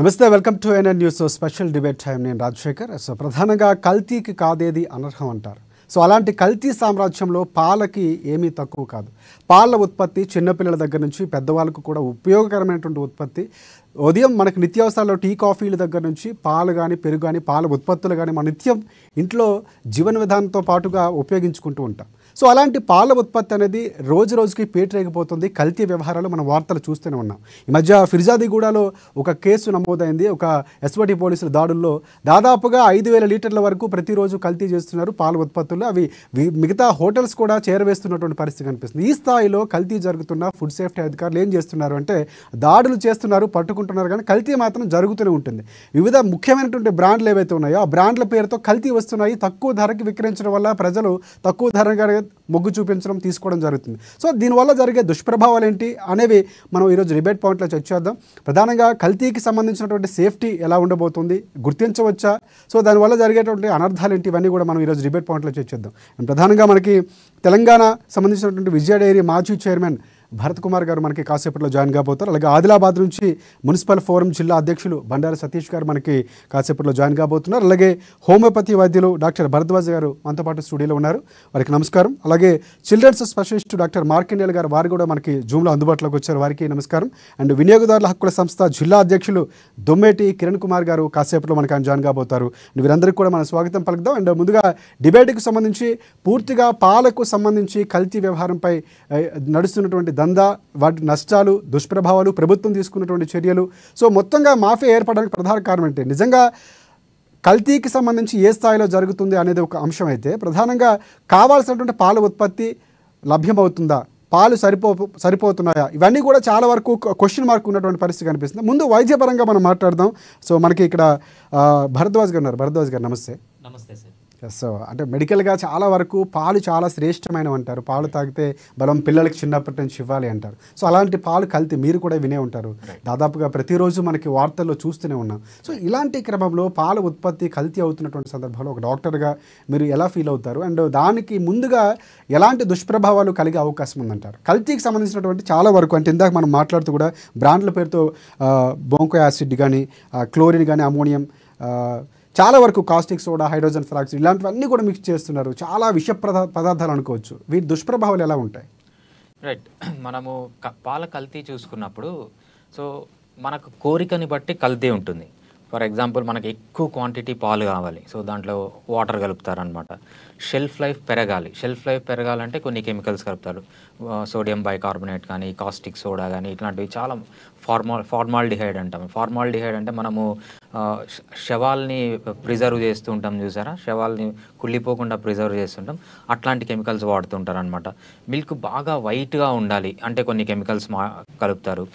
నమస్తే, welcome to NN news special debate time. నేను Rajasekhar. So ప్రధానంగా కల్తీకి కాదేది అనర్హం అంటారు. సో అలాంటి కల్తీ సామ్రాజ్యంలో పాలకి ఏమీ తక్కువ కాదు. పాల ఉత్పత్తి చిన్నపిల్లల దగ్గర నుంచి పెద్దవాళ్ళకు కూడా ఉపయోగకరమైనటువంటి ఉత్పత్తి. ఉదయం మనకు నిత్యావసరాల్లో టీ కాఫీల దగ్గర నుంచి పాలు కానీ పెరుగు కానీ పాల ఉత్పత్తులు కానీ మన నిత్యం ఇంట్లో జీవన విధానంతో పాటుగా ఉపయోగించుకుంటూ ఉంటాం. సో అలాంటి పాల ఉత్పత్తి అనేది రోజు రోజుకి పేటరేగిపోతుంది. కల్తీ వ్యవహారాలు మనం వార్తలు చూస్తూనే ఉన్నాం. ఈ మధ్య ఫిర్జాదిగూడలో ఒక కేసు నమోదైంది. ఒక ఎస్వటి పోలీసుల దాడుల్లో దాదాపుగా 5,000 లీటర్ల వరకు ప్రతిరోజు కల్తీ చేస్తున్నారు పాల ఉత్పత్తులు. అవి మిగతా హోటల్స్ కూడా చేరవేస్తున్నటువంటి పరిస్థితి కనిపిస్తుంది. ఈ స్థాయిలో కల్తీ జరుగుతున్న ఫుడ్ సేఫ్టీ అధికారులు ఏం చేస్తున్నారు అంటే దాడులు చేస్తున్నారు, పట్టుకుంటున్నారు, కానీ కల్తీ మాత్రం జరుగుతూనే ఉంటుంది. వివిధ ముఖ్యమైనటువంటి బ్రాండ్లు ఏవైతే ఉన్నాయో ఆ బ్రాండ్ల పేరుతో కల్తీ వస్తున్నాయి. తక్కువ ధరకి విక్రయించడం వల్ల ప్రజలు తక్కువ ధరగా మొగ్గు చూపించడం, తీసుకోవడం జరుగుతుంది. సో దీనివల్ల జరిగే దుష్ప్రభావాలు ఏంటి అనేవి మనం ఈరోజు డిబేట్ పాయింట్లో చర్చిద్దాం. ప్రధానంగా కల్తీకి సంబంధించినటువంటి సేఫ్టీ ఎలా ఉండబోతుంది, గుర్తించవచ్చా, సో దానివల్ల జరిగేటువంటి అనర్థాలు ఏంటి, ఇవన్నీ కూడా మనం ఈరోజు డిబేట్ పాయింట్లో చర్చిద్దాం. ప్రధానంగా మనకి తెలంగాణ సంబంధించినటువంటి విజయ డైరీ మాజీ చైర్మన్ భరత్ కుమార్ గారు మనకి కాసేపట్లో జాయిన్ కాబోతారు. అలాగే ఆదిలాబాద్ నుంచి మున్సిపల్ ఫోరం జిల్లా అధ్యక్షులు బండారు సతీష్ గారు మనకి కాసేపట్లో జాయిన్ కాబోతున్నారు. అలాగే హోమియోపతి వైద్యులు డాక్టర్ భరద్వాజ్ గారు మనతో పాటు స్టూడియోలో ఉన్నారు. వారికి నమస్కారం. అలాగే చిల్డ్రన్స్ స్పెషలిస్ట్ డాక్టర్ మార్కండేయులు గారు, వారు కూడా మనకి జూమ్లో అందుబాటులోకి వచ్చారు. వారికి నమస్కారం. అండ్ వినియోగదారుల హక్కుల సంస్థ జిల్లా అధ్యక్షులు దొమ్మేటి కిరణ్ కుమార్ గారు కాసేపట్లో మనకి ఆయన జాయిన్ కాబోతారు. వీరందరికీ కూడా మనం స్వాగతం పలుకుదాం. అండ్ ముందుగా డిబేట్కి సంబంధించి పూర్తిగా పాలకు సంబంధించి కల్తీ వ్యవహారంపై నడుస్తున్నటువంటి దందా, వాటి నష్టాలు, దుష్ప్రభావాలు, ప్రభుత్వం తీసుకున్నటువంటి చర్యలు, సో మొత్తంగా మాఫియా ఏర్పడడానికి ప్రధాన కారణం ఏంటి, నిజంగా కల్తీకి సంబంధించి ఏ స్థాయిలో జరుగుతుంది అనేది ఒక అంశం అయితే, ప్రధానంగా కావాల్సినటువంటి పాల ఉత్పత్తి లభ్యమవుతుందా, పాలు సరిపోతున్నాయా, ఇవన్నీ కూడా చాలా వరకు క్వశ్చన్ మార్క్ ఉన్నటువంటి పరిస్థితి కనిపిస్తుంది. ముందు వైద్యపరంగా మనం మాట్లాడదాం. సో మనకి ఇక్కడ భరద్వాజ్ గారు ఉన్నారు. భరద్వాజ్ గారు నమస్తే. నమస్తే సార్. సో అంటే మెడికల్గా చాలా వరకు పాలు చాలా శ్రేష్టమైనవి అంటారు. పాలు తాగితే బలం పిల్లలకి చిన్నప్పటి నుంచి ఇవ్వాలి అంటారు. సో అలాంటి పాలు కల్తీ మీరు కూడా వినే ఉంటారు. దాదాపుగా ప్రతిరోజు మనకి వార్తల్లో చూస్తూనే ఉన్నాం. సో ఇలాంటి క్రమంలో పాల ఉత్పత్తి కల్తీ అవుతున్నటువంటి సందర్భంలో ఒక డాక్టర్గా మీరు ఎలా ఫీల్ అవుతారు, అండ్ దానికి ముందుగా ఎలాంటి దుష్ప్రభావాలు కలిగే అవకాశం ఉందంటారు? కల్తీకి సంబంధించినటువంటి చాలా వరకు అంటే ఇందాక మనం మాట్లాడుతూ కూడా బ్రాండ్ల పేరుతో బొంకో యాసిడ్ కానీ క్లోరిన్ కానీ అమోనియం, చాలా వరకు కాస్టిక్ సోడా, హైడ్రోజన్ పెరాక్సైడ్ ఇలాంటివన్నీ కూడా మిక్స్ చేస్తున్నారు. చాలా విష పదార్థాలు అనుకోవచ్చు. వీటి దుష్ప్రభావాలు ఎలా ఉంటాయి? రైట్, మనము పాల కల్తీ చూసుకున్నప్పుడు సో మనకు కోరికని బట్టి కల్తీ ఉంటుంది. ఫర్ ఎగ్జాంపుల్ మనకి ఎక్కువ క్వాంటిటీ పాలు కావాలి, సో దాంట్లో వాటర్ కలుపుతారనమాట. షెల్ఫ్ లైఫ్ పెరగాలి. షెల్ఫ్ లైఫ్ పెరగాలంటే కొన్ని కెమికల్స్ కలుపుతారు. సోడియం బైకార్బోనేట్ కానీ, కాస్టిక్ సోడా కానీ, ఇట్లాంటివి చాలా ఫార్మాల్డిహైడ్ అంటాం. ఫార్మాల్డిహైడ్ అంటే మనము శవాల్ని ప్రిజర్వ్ చేస్తూ ఉంటాం చూసారా, శవాల్ని కుళ్ళిపోకుండా ప్రిజర్వ్ చేస్తుంటాం, అట్లాంటి కెమికల్స్ వాడుతుంటారు అనమాట. మిల్క్ బాగా వైట్గా ఉండాలి అంటే కొన్ని కెమికల్స్ కలుపుతారు.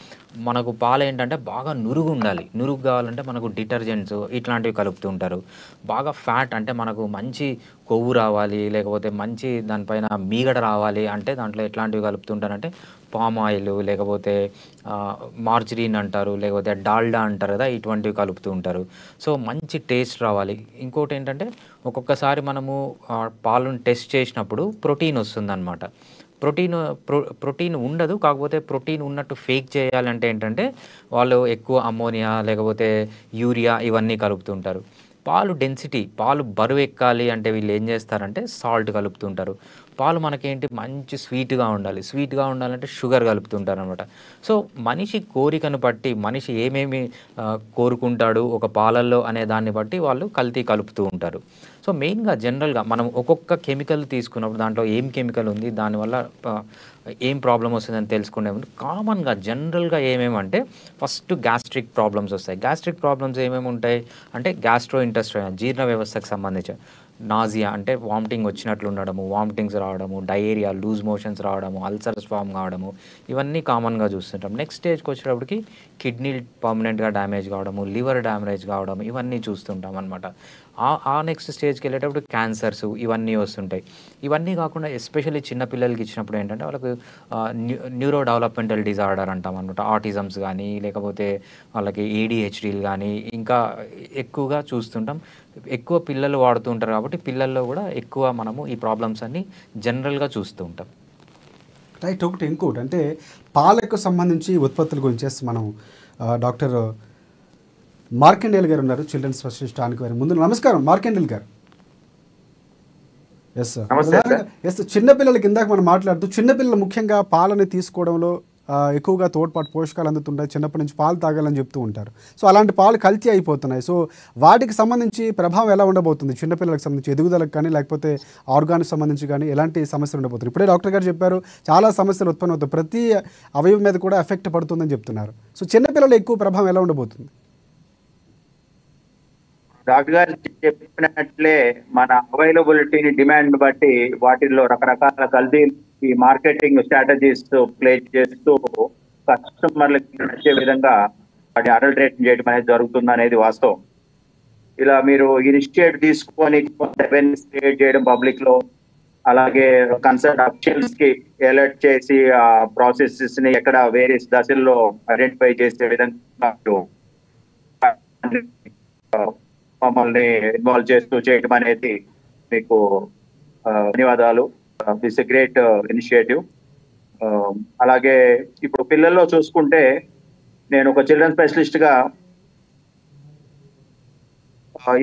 మనకు పాలు ఏంటంటే బాగా నురుగు ఉండాలి. నురుగు కావాలంటే మనకు డిటర్జెంట్స్ ఇట్లాంటివి కలుపుతూ ఉంటారు. బాగా ఫ్యాట్ అంటే మనకు మంచి కొవ్వు రావాలి, లేకపోతే మంచి దానిపైన మీగడ రావాలి అంటే దాంట్లో ఎట్లాంటివి కలుపుతుంటారంటే పామ్ ఆయిల్, లేకపోతే మార్జరీన్ అంటారు, లేకపోతే డాల్డా అంటారు కదా, ఇటువంటివి కలుపుతూ ఉంటారు. సో మంచి టేస్ట్ రావాలి. ఇంకోటి ఏంటంటే ఒక్కొక్కసారి మనము పాలను టెస్ట్ చేసినప్పుడు ప్రోటీన్ వస్తుందన్నమాట. ప్రోటీన్ ఉండదు, కాకపోతే ప్రోటీన్ ఉన్నట్టు ఫేక్ చేయాలంటే ఏంటంటే వాళ్ళు ఎక్కువ అమ్మోనియా లేకపోతే యూరియా ఇవన్నీ కలుపుతుంటారు. పాలు డెన్సిటీ, పాలు బరువు ఎక్కాలి అంటే వీళ్ళు ఏం చేస్తారంటే సాల్ట్ కలుపుతుంటారు. పాలు మనకేంటి మంచి స్వీట్గా ఉండాలి, స్వీట్గా ఉండాలంటే షుగర్ కలుపుతుంటారు అనమాట. సో మనిషి కోరికను బట్టి, మనిషి ఏమేమి కోరుకుంటాడు ఒక పాలల్లో అనే దాన్ని బట్టి వాళ్ళు కల్తీ కలుపుతూ ఉంటారు. సో మెయిన్గా జనరల్గా మనం ఒక్కొక్క కెమికల్ తీసుకున్నప్పుడు దాంట్లో ఏం కెమికల్ ఉంది, దానివల్ల ఏం ప్రాబ్లం వస్తుందని తెలుసుకునే ముందు కామన్గా జనరల్గా ఏమేమంటే ఫస్ట్ గ్యాస్ట్రిక్ ప్రాబ్లమ్స్ వస్తాయి. గ్యాస్ట్రిక్ ప్రాబ్లమ్స్ ఏమేమి ఉంటాయి అంటే గ్యాస్ట్రో ఇంటెస్టైనల్, జీర్ణ వ్యవస్థకు సంబంధించి నాజియా అంటే వామిటింగ్ వచ్చినట్లు ఉండడము, వామిటింగ్స్ రావడము, డయేరియా, లూజ్ మోషన్స్ రావడము, అల్సర్స్ ఫామ్ కావడము, ఇవన్నీ కామన్గా చూస్తుంటాం. నెక్స్ట్ స్టేజ్కి వచ్చేటప్పటికి కిడ్నీ పర్మనెంట్గా డ్యామేజ్ కావడము, లివర్ డ్యామేజ్ కావడం, ఇవన్నీ చూస్తుంటాం అనమాట. ఆ నెక్స్ట్ స్టేజ్కి వెళ్ళేటప్పుడు క్యాన్సర్స్ ఇవన్నీ వస్తుంటాయి. ఇవన్నీ కాకుండా ఎస్పెషల్లీ చిన్నపిల్లలకి ఇచ్చినప్పుడు ఏంటంటే వాళ్ళకు న్యూరో డెవలప్మెంటల్ డిజార్డర్ అంటాం అనమాట. ఆటిజమ్స్ కానీ, లేకపోతే వాళ్ళకి ఏడిహెచ్డీలు కానీ ఇంకా ఎక్కువగా చూస్తుంటాం. ఎక్కువ పిల్లలు వాడుతూ ఉంటారు కాబట్టి పిల్లల్లో కూడా ఎక్కువ మనము ఈ ప్రాబ్లమ్స్ అన్ని జనరల్గా చూస్తూ ఉంటాం. రైట్. ఒకటి ఇంకోటి అంటే పాలకు సంబంధించి ఉత్పత్తుల గురించి మనం డాక్టర్ మార్కండేయులు గారు ఉన్నారు, చిల్డ్రన్ స్పెషలిస్ట్ ఆనుకోవారు. ముందు నమస్కారం మార్కండేయులు గారు. Yes sir. ఎస్, చిన్నపిల్లలకి ఇందాక మనం మాట్లాడుతూ చిన్నపిల్లలు ముఖ్యంగా పాలని తీసుకోవడంలో ఎక్కువగా తోడ్పాటు పోషకాలు అందుతుంటాయి, చిన్నప్పటి నుంచి పాలు తాగాలని చెప్తూ ఉంటారు. సో అలాంటి పాలు కల్తీ అయిపోతున్నాయి. సో వాటికి సంబంధించి ప్రభావం ఎలా ఉండబోతుంది? చిన్నపిల్లలకు సంబంధించి ఎదుగుదలకు కానీ లేకపోతే ఆర్గానిక్ సంబంధించి కానీ ఎలాంటి సమస్యలు ఉండబోతుంది? ఇప్పుడే డాక్టర్ గారు చెప్పారు చాలా సమస్యలు ఉత్పन्न అవుతాయి, ప్రతి అవయవం మీద కూడా ఎఫెక్ట్ పడుతుందని చెప్తున్నారు. సో చిన్నపిల్లలు ఎక్కువ ప్రభావం ఎలా ఉండబోతుంది? డాక్టర్ గారు చెప్పినట్లే మన అవైలబిలిటీని డిమాండ్ బట్టి వాటిల్లో రకరకాల కల్తీ ఈ మార్కెటింగ్ స్ట్రాటజీస్ ప్లే చేస్తూ కస్టమర్లకి నచ్చే విధంగా వాటి అడల్టరేషన్ చేయడం అనేది జరుగుతుంది అనేది వాస్తవం. ఇలా మీరు ఇనిషియేట్ తీసుకొని అవేర్నెస్ క్రియేట్ చేయడం పబ్లిక్ లో, అలాగే కన్సర్న్ అఫీషియల్స్ కి అలర్ట్ చేసి ఆ ప్రాసెసెస్ ని ఎక్కడ వేరియస్ దశల్లో ఐడెంటిఫై చేసే విధంగా మమ్మల్ని ఇన్వాల్వ్ చేస్తూ చేయడం అనేది మీకు ధన్యవాదాలు. This a great initiative. అలాగే ఇప్పుడు పిల్లల్లో చూసుకుంటే నేను ఒక చిల్డ్రన్ స్పెషలిస్ట్ గా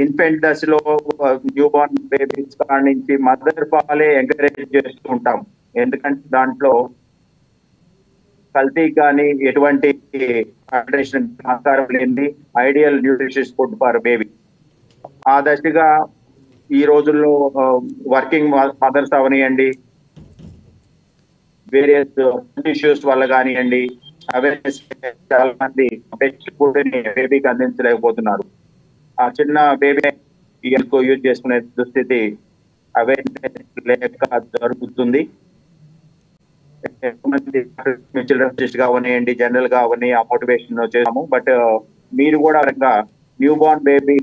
ఇన్ఫెంట్ దశలో న్యూ బార్న్ బేబీస్ కాడి నుంచి మదర్ పాలే ఎంకరేజ్ చేస్తూ ఉంటాం. ఎందుకంటే దాంట్లో కల్తీ కానీ ఎటువంటి ఆహారం లేని ideal nutritious food for baby. ఆ దశగా ఈ రోజుల్లో వర్కింగ్ మదర్స్ అవనియండి, వేరియస్ ఇష్యూస్ వల్ల కానివ్వండి, అవేర్నెస్ చాలా మంది బెస్ట్ ఫుడ్ ని బేబీకి అందించలేకపోతున్నారు. ఆ చిన్న బేబీ యూజ్ చేసుకునే దుస్థితి అవేర్నెస్ లేక జరుగుతుంది. చిల్డ్రన్ కావనివ్వండి, జనరల్ గా అవన్నీ ఆ మోటివేషన్ చేసాము. బట్ మీరు కూడా new born baby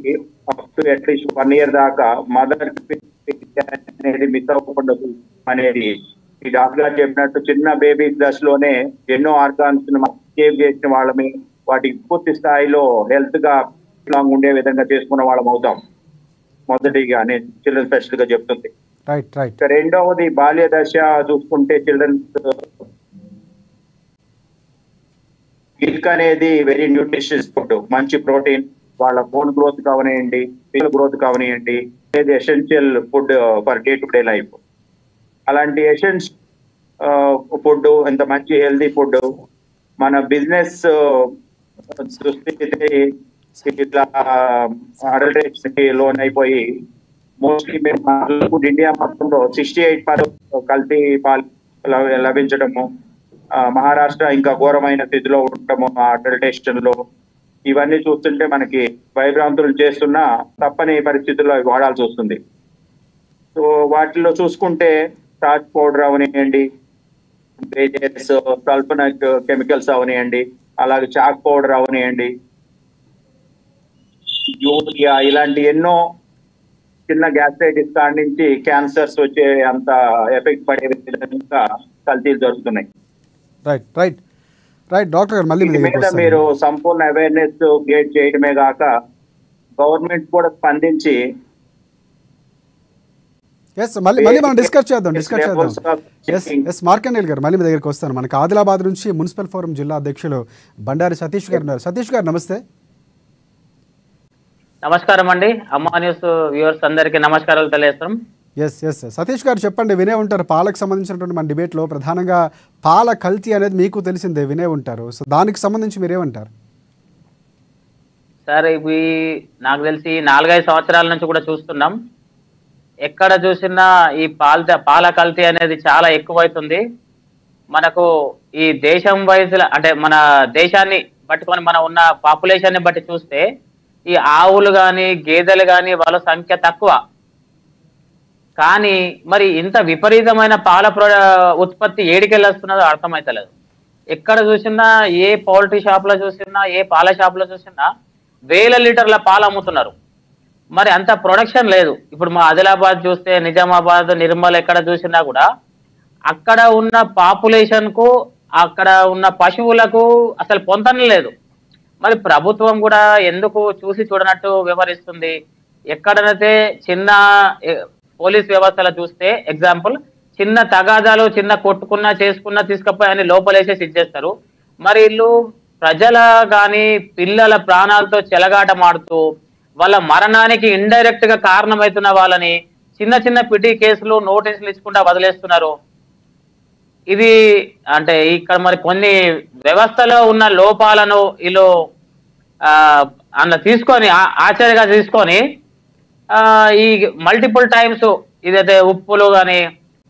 up to at least 1 year దాకా మదర్ అనేది మిస్ అవ్వకుండా అనేది ఈ డాక్టర్ గారు చెప్పినట్టు చిన్న బేబీ దశలోనే ఎన్నో ఆర్గాన్స్ సేవ్ చేసిన వాళ్ళమి, వాటికి పూర్తి స్థాయిలో హెల్త్ గా లాంగ్ ఉండే విధంగా చేసుకున్న వాళ్ళం అవుతాం. మొదటిగా నేను చిల్డ్రన్ స్పెషల్ గా చెప్తుంది. రెండవది బాల్య దశ చూసుకుంటే చిల్డ్రన్ మిల్క్ అనేది వెరీ న్యూట్రిషియస్ ఫుడ్, మంచి ప్రోటీన్, వాళ్ళ బోన్ గ్రోత్ కావనివ్వండి, పిల్లల గ్రోత్ కావనివ్వండి, ఇది essential food for day to day life. అలాంటి ఎసెన్షియల్ ఫుడ్, ఇంత మంచి హెల్దీ ఫుడ్ మన బిజినెస్ దుస్థితి ఇట్లా అడల్టరేషన్ కి లోన్ అయిపోయి మోస్ట్లీ మేము ఇండియా మొత్తంలో 68% కల్తీ పాలు లభించడము, మహారాష్ట్ర ఇంకా ఘోరమైన స్థితిలో ఉండటము అడల్టరేషన్ లో, ఇవన్నీ చూస్తుంటే మనకి భయభ్రాంతులు చేస్తున్నా తప్పని పరిస్థితుల్లో వాడాల్సి వస్తుంది. సో వాటిలో చూసుకుంటే స్టార్చ్ పౌడర్ అవనివ్వండి, సల్ఫనక్ కెమికల్స్ అవనివ్వండి, అలాగే చాక్ పౌడర్ అవనివ్వండి, యూరియా, ఇలాంటి ఎన్నో చిన్న గ్యాస్ట్రైటిస్ కాడి నుంచి క్యాన్సర్స్ వచ్చే అంత ఎఫెక్ట్ పడే విధంగా కల్తీలు జరుగుతున్నాయి. రైట్ డాక్టర్ గారు, మళ్ళీ మీద మీరు సంపూర్ణ అవేర్నెస్ క్రియేట్ చేయడమే కాక గవర్నమెంట్ కూడా స్పందించి మళ్ళీ మనం డిస్కస్ చేద్దాం. మార్కండేయులు గారు, మళ్ళీ మీ దగ్గరికి వస్తాను. మనకి ఆదిలాబాద్ నుంచి మున్సిపల్ ఫోరం జిల్లా అధ్యక్షులు బండారి సతీష్ గారు ఉన్నారు. సతీష్ గారు నమస్తే. నమస్కారం అండి. అమ్మా న్యూస్ వ్యూవర్స్ అందరికీ నమస్కారాలు తెలియజేస్తాం. ఎస్ సతీష్ గారు చెప్పండి. వినే ఉంటారు పాలకు సంబంధించినటువంటి మన డిబేట్లో ప్రధానంగా పాల కల్తీ అనేది మీకు తెలిసిందే, వినే ఉంటారు. సో దానికి సంబంధించి మీరేమంటారు? సార్, ఇవి నాకు తెలిసి 4-5 సంవత్సరాల నుంచి కూడా చూస్తున్నాం. ఎక్కడ చూసినా ఈ పాల కల్తీ అనేది చాలా ఎక్కువైతుంది. మనకు ఈ దేశం వైజ్ అంటే మన దేశాన్ని బట్టుకొని మన ఉన్న పాపులేషన్ ని బట్టి చూస్తే ఈ ఆవులు కానీ గేదెలు కానీ వాళ్ళ సంఖ్య తక్కువ. కానీ మరి ఇంత విపరీతమైన పాల ఉత్పత్తి ఏడికెళ్ళి వస్తున్నదో అర్థమైతలేదు. ఎక్కడ చూసినా, ఏ పౌల్ట్రీ షాప్ లో చూసినా, ఏ పాల షాప్ లో చూసినా 1000 లీటర్ల పాలు అమ్ముతున్నారు. మరి అంత ప్రొడక్షన్ లేదు. ఇప్పుడు మా ఆదిలాబాద్ చూస్తే, నిజామాబాద్, నిర్మల్ ఎక్కడ చూసినా కూడా అక్కడ ఉన్న పాపులేషన్ కు అక్కడ ఉన్న పశువులకు అసలు పొంతన లేదు. మరి ప్రభుత్వం కూడా ఎందుకు చూసి చూడనట్టు వ్యవహరిస్తుంది? ఎక్కడనైతే చిన్న పోలీస్ వ్యవస్థలో చూస్తే ఎగ్జాంపుల్ చిన్న తగాదాలు, చిన్న కొట్టుకున్నా చేసుకున్నా తీసుకపోయి అని లోపలేసేసి ఇచ్చేస్తారు. మరి వీళ్ళు ప్రజల కానీ పిల్లల ప్రాణాలతో చెలగాటమాడుతూ వాళ్ళ మరణానికి ఇండైరెక్ట్ గా కారణమవుతున్న వాళ్ళని చిన్న చిన్న పిటి కేసులు నోటీసులు ఇచ్చుకుంటా వదిలేస్తున్నారు. ఇది అంటే ఇక్కడ మరి కొన్ని వ్యవస్థలో ఉన్న లోపాలను వీళ్ళు అందులో తీసుకొని ఆశ్చర్యగా తీసుకొని ఈ మల్టిపుల్ టైమ్స్ ఇదైతే ఉప్పులు కానీ,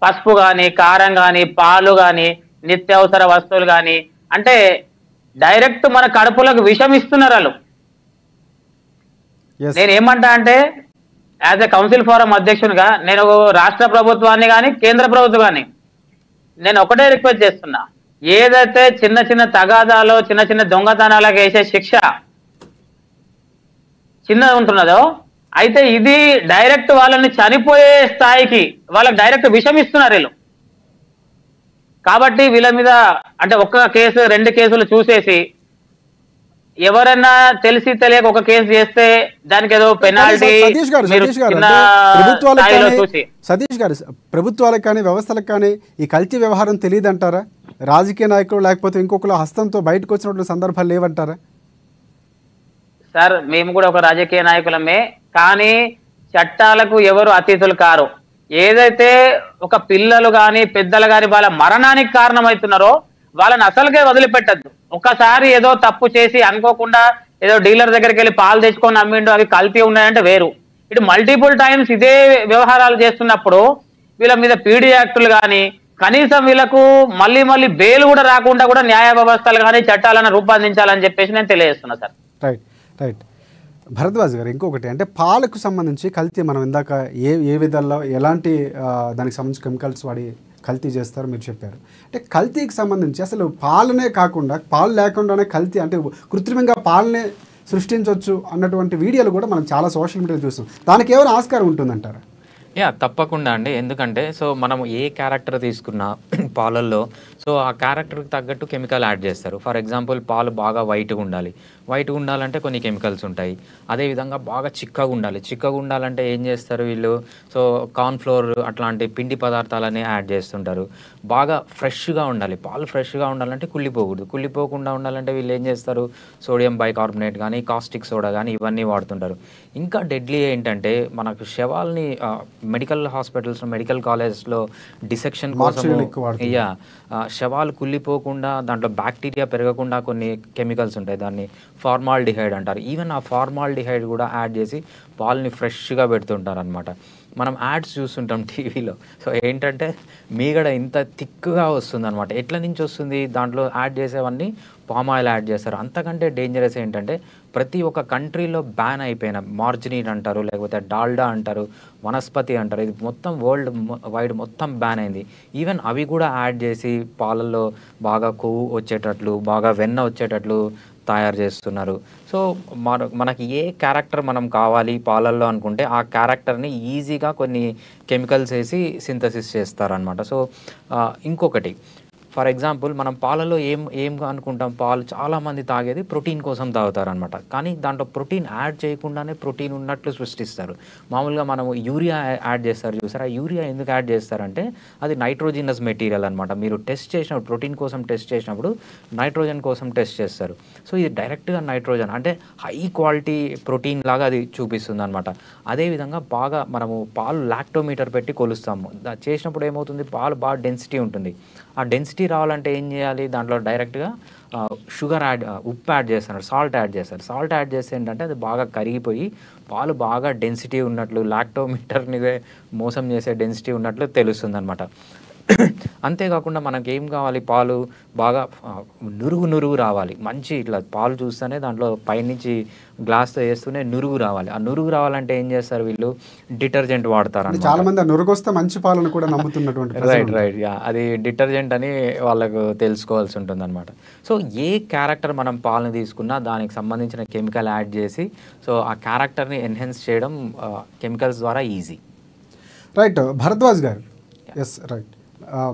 పసుపు కానీ, కారం కానీ, పాలు కానీ, నిత్యావసర వస్తువులు కానీ అంటే డైరెక్ట్ మన కడుపులకు విషం ఇస్తున్నారు వాళ్ళు. నేను ఏమంటా అంటే యాజ్ ఎ కౌన్సిల్ ఫోరం అధ్యక్షునిగా నేను రాష్ట్ర ప్రభుత్వాన్ని కానీ కేంద్ర ప్రభుత్వం కానీ నేను ఒకటే రిక్వెస్ట్ చేస్తున్నా, ఏదైతే చిన్న చిన్న తగాదాలో చిన్న చిన్న దొంగతనాలకు వేసే శిక్ష చిన్నది ఉంటున్నదో అయితే ఇది డైరెక్ట్ వాళ్ళని చనిపోయే స్థాయికి వాళ్ళకి డైరెక్ట్ విషం ఇస్తున్నారు వీళ్ళు. కాబట్టి వీళ్ళ మీద అంటే ఒక్క కేసు 2 కేసులు చూసేసి ఎవరన్నా తెలిసి తెలియక ఒక కేసు చేస్తే దానికి ఏదో పెనాల్టీ సతీష్ గారు ప్రభుత్వాలకు కానీ వ్యవస్థలకు కానీ ఈ కల్తీ వ్యవహారం తెలియదంటారా? రాజకీయ నాయకులు లేకపోతే ఇంకొకరు హస్తంతో బయటకు వచ్చినటువంటి సందర్భాలు లేవంటారా? సార్ మేము కూడా ఒక రాజకీయ నాయకులమే, కానీ చట్టాలకు ఎవరు అతీతులు కారు. ఏదైతే ఒక పిల్లలు కానీ పెద్దలు కానీ వాళ్ళ మరణానికి కారణమవుతున్నారో వాళ్ళని అసలుకే వదిలిపెట్టద్దు. ఒకసారి ఏదో తప్పు చేసి అనుకోకుండా ఏదో డీలర్ దగ్గరికి వెళ్ళి పాలు తెచ్చుకొని అమ్మిండు అవి కల్తీ ఉన్నాయంటే వేరు. ఇటు మల్టిపుల్ టైమ్స్ ఇదే వ్యవహారాలు చేస్తున్నప్పుడు వీళ్ళ మీద పీడీ యాక్టులు కానీ కనీసం వీళ్ళకు మళ్ళీ మళ్ళీ బెయిల్ కూడా రాకుండా కూడా న్యాయ వ్యవస్థలు కానీ చట్టాలను రూపొందించాలని చెప్పేసి నేను తెలియజేస్తున్నా సార్. రైట్ రైట్ భరద్వాజ్ గారు, ఇంకొకటి అంటే పాలకు సంబంధించి కల్తీ మనం ఇందాక ఏ విధాల్లో ఎలాంటి దానికి సంబంధించి కెమికల్స్ వాడి కల్తీ చేస్తారో మీరు చెప్పారు. అంటే కల్తీకి సంబంధించి అసలు పాలనే కాకుండా పాలు లేకుండానే కల్తీ అంటే కృత్రిమంగా పాలనే సృష్టించవచ్చు అన్నటువంటి వీడియోలు కూడా మనం చాలా సోషల్ మీడియాలో చూస్తాం. దానికి ఏమైనా ఆస్కారం ఉంటుందంటారా? తప్పకుండా అండి. ఎందుకంటే సో మనం ఏ క్యారెక్టర్ తీసుకున్నా పాలల్లో సో ఆ క్యారెక్టర్కి తగ్గట్టు కెమికల్ యాడ్ చేస్తారు. ఫర్ ఎగ్జాంపుల్ పాలు బాగా వైట్గా ఉండాలంటే కొన్ని కెమికల్స్ ఉంటాయి. అదేవిధంగా బాగా చిక్కగా ఉండాలంటే ఏం చేస్తారు వీళ్ళు, సో కార్న్ఫ్లోర్ అట్లాంటి పిండి పదార్థాలనే యాడ్ చేస్తుంటారు. బాగా ఫ్రెష్గా ఉండాలి, పాలు ఫ్రెష్గా ఉండాలంటే కుళ్ళిపోకుండా ఉండాలంటే వీళ్ళు ఏం చేస్తారు, సోడియం బైకార్బోనేట్ కానీ కాస్టిక్ సోడా కానీ ఇవన్నీ వాడుతుంటారు. ఇంకా డెడ్లీ ఏంటంటే మనకు శవాల్ని మెడికల్ హాస్పిటల్స్ మెడికల్ కాలేజెస్లో డిసెక్షన్ కోసం శవాలు కుళ్ళిపోకుండా దాంట్లో బ్యాక్టీరియా పెరగకుండా కొన్ని కెమికల్స్ ఉంటాయి, దాన్ని ఫార్మాల్డిహైడ్ అంటారు. ఈవెన్ ఆ ఫార్మాల్డిహైడ్ కూడా యాడ్ చేసి పాలని ఫ్రెష్గా పెడుతుంటారు అనమాట. మనం యాడ్స్ చూస్తుంటాం టీవీలో. సో ఏంటంటే మీగడ ఇంత థిక్గా వస్తుంది అనమాట. ఎట్ల నుంచి వస్తుంది, దాంట్లో యాడ్ చేసేవన్నీ పామ్ ఆయిల్ యాడ్ చేస్తారు. అంతకంటే డేంజరస్ ఏంటంటే ప్రతి ఒక్క కంట్రీలో బ్యాన్ అయిపోయిన మార్జినిన్ అంటారు, లేకపోతే డాల్డా అంటారు, వనస్పతి అంటారు, ఇది మొత్తం వరల్డ్ వైడ్ మొత్తం బ్యాన్ అయింది. ఈవెన్ అవి కూడా యాడ్ చేసి పాలల్లో బాగా కొవ్వు వచ్చేటట్లు బాగా వెన్న వచ్చేటట్లు తయారు చేస్తున్నారు. సో మనకి ఏ క్యారెక్టర్ మనం కావాలి పాలల్లో అనుకుంటే ఆ క్యారెక్టర్ని ఈజీగా కొన్ని కెమికల్స్ వేసి సింథసిస్ చేస్తారనమాట. సో ఇంకొకటి ఫర్ ఎగ్జాంపుల్ మనం పాలలో ఏం అనుకుంటాం, పాలు చాలామంది తాగేది ప్రోటీన్ కోసం తాగుతారనమాట. కానీ దాంట్లో ప్రోటీన్ యాడ్ చేయకుండానే ప్రోటీన్ ఉన్నట్లు సృష్టిస్తారు. మామూలుగా మనము యూరియా యాడ్ చేస్తారు చూసారు, ఆ యూరియా ఎందుకు యాడ్ చేస్తారంటే అది నైట్రోజినస్ మెటీరియల్ అనమాట. మీరు టెస్ట్ చేసినప్పుడు ప్రోటీన్ కోసం టెస్ట్ చేసినప్పుడు నైట్రోజన్ కోసం టెస్ట్ చేస్తారు. సో ఇది డైరెక్ట్గా నైట్రోజన్ అంటే హై క్వాలిటీ ప్రోటీన్ లాగా అది చూపిస్తుంది అనమాట. అదేవిధంగా బాగా మనము పాలు లాక్టోమీటర్ పెట్టి కొలుస్తాము. చేసినప్పుడు ఏమవుతుంది, పాలు బాగా డెన్సిటీ ఉంటుంది. ఆ డెన్సిటీ రావాలంటే ఏం చేయాలి, దాంట్లో డైరెక్ట్గా ఉప్పు యాడ్ చేస్తారు, సాల్ట్ యాడ్ చేస్తే ఏంటంటే అది బాగా కరిగిపోయి పాలు బాగా డెన్సిటీ ఉన్నట్లు లాక్టోమీటర్ని మోసం చేసే డెన్సిటీ ఉన్నట్లు తెలుస్తుంది అనమాట. అంతేకాకుండా మనకి ఏం కావాలి, పాలు బాగా నురుగు రావాలి. మంచి ఇట్లా పాలు చూస్తేనే దాంట్లో పైనుంచి గ్లాస్తో వేస్తూనే నురుగు రావాలి. ఆ నురుగు రావాలంటే ఏం చేస్తారు వీళ్ళు, డిటర్జెంట్ వాడతారు. చాలా మంది నురుగు వస్తే మంచి పాలను కూడా నమ్ముతున్నటువంటి రైట్ అది డిటర్జెంట్ అని వాళ్ళకు తెలుసుకోవాల్సి ఉంటుంది అనమాట. సో ఏ క్యారెక్టర్ మనం పాలను తీసుకున్నా దానికి సంబంధించిన కెమికల్ యాడ్ చేసి సో ఆ క్యారెక్టర్ని ఎన్హాన్స్ చేయడం కెమికల్స్ ద్వారా ఈజీ. రైట్ భరద్వాజ్ గారు. ఎస్ రైట్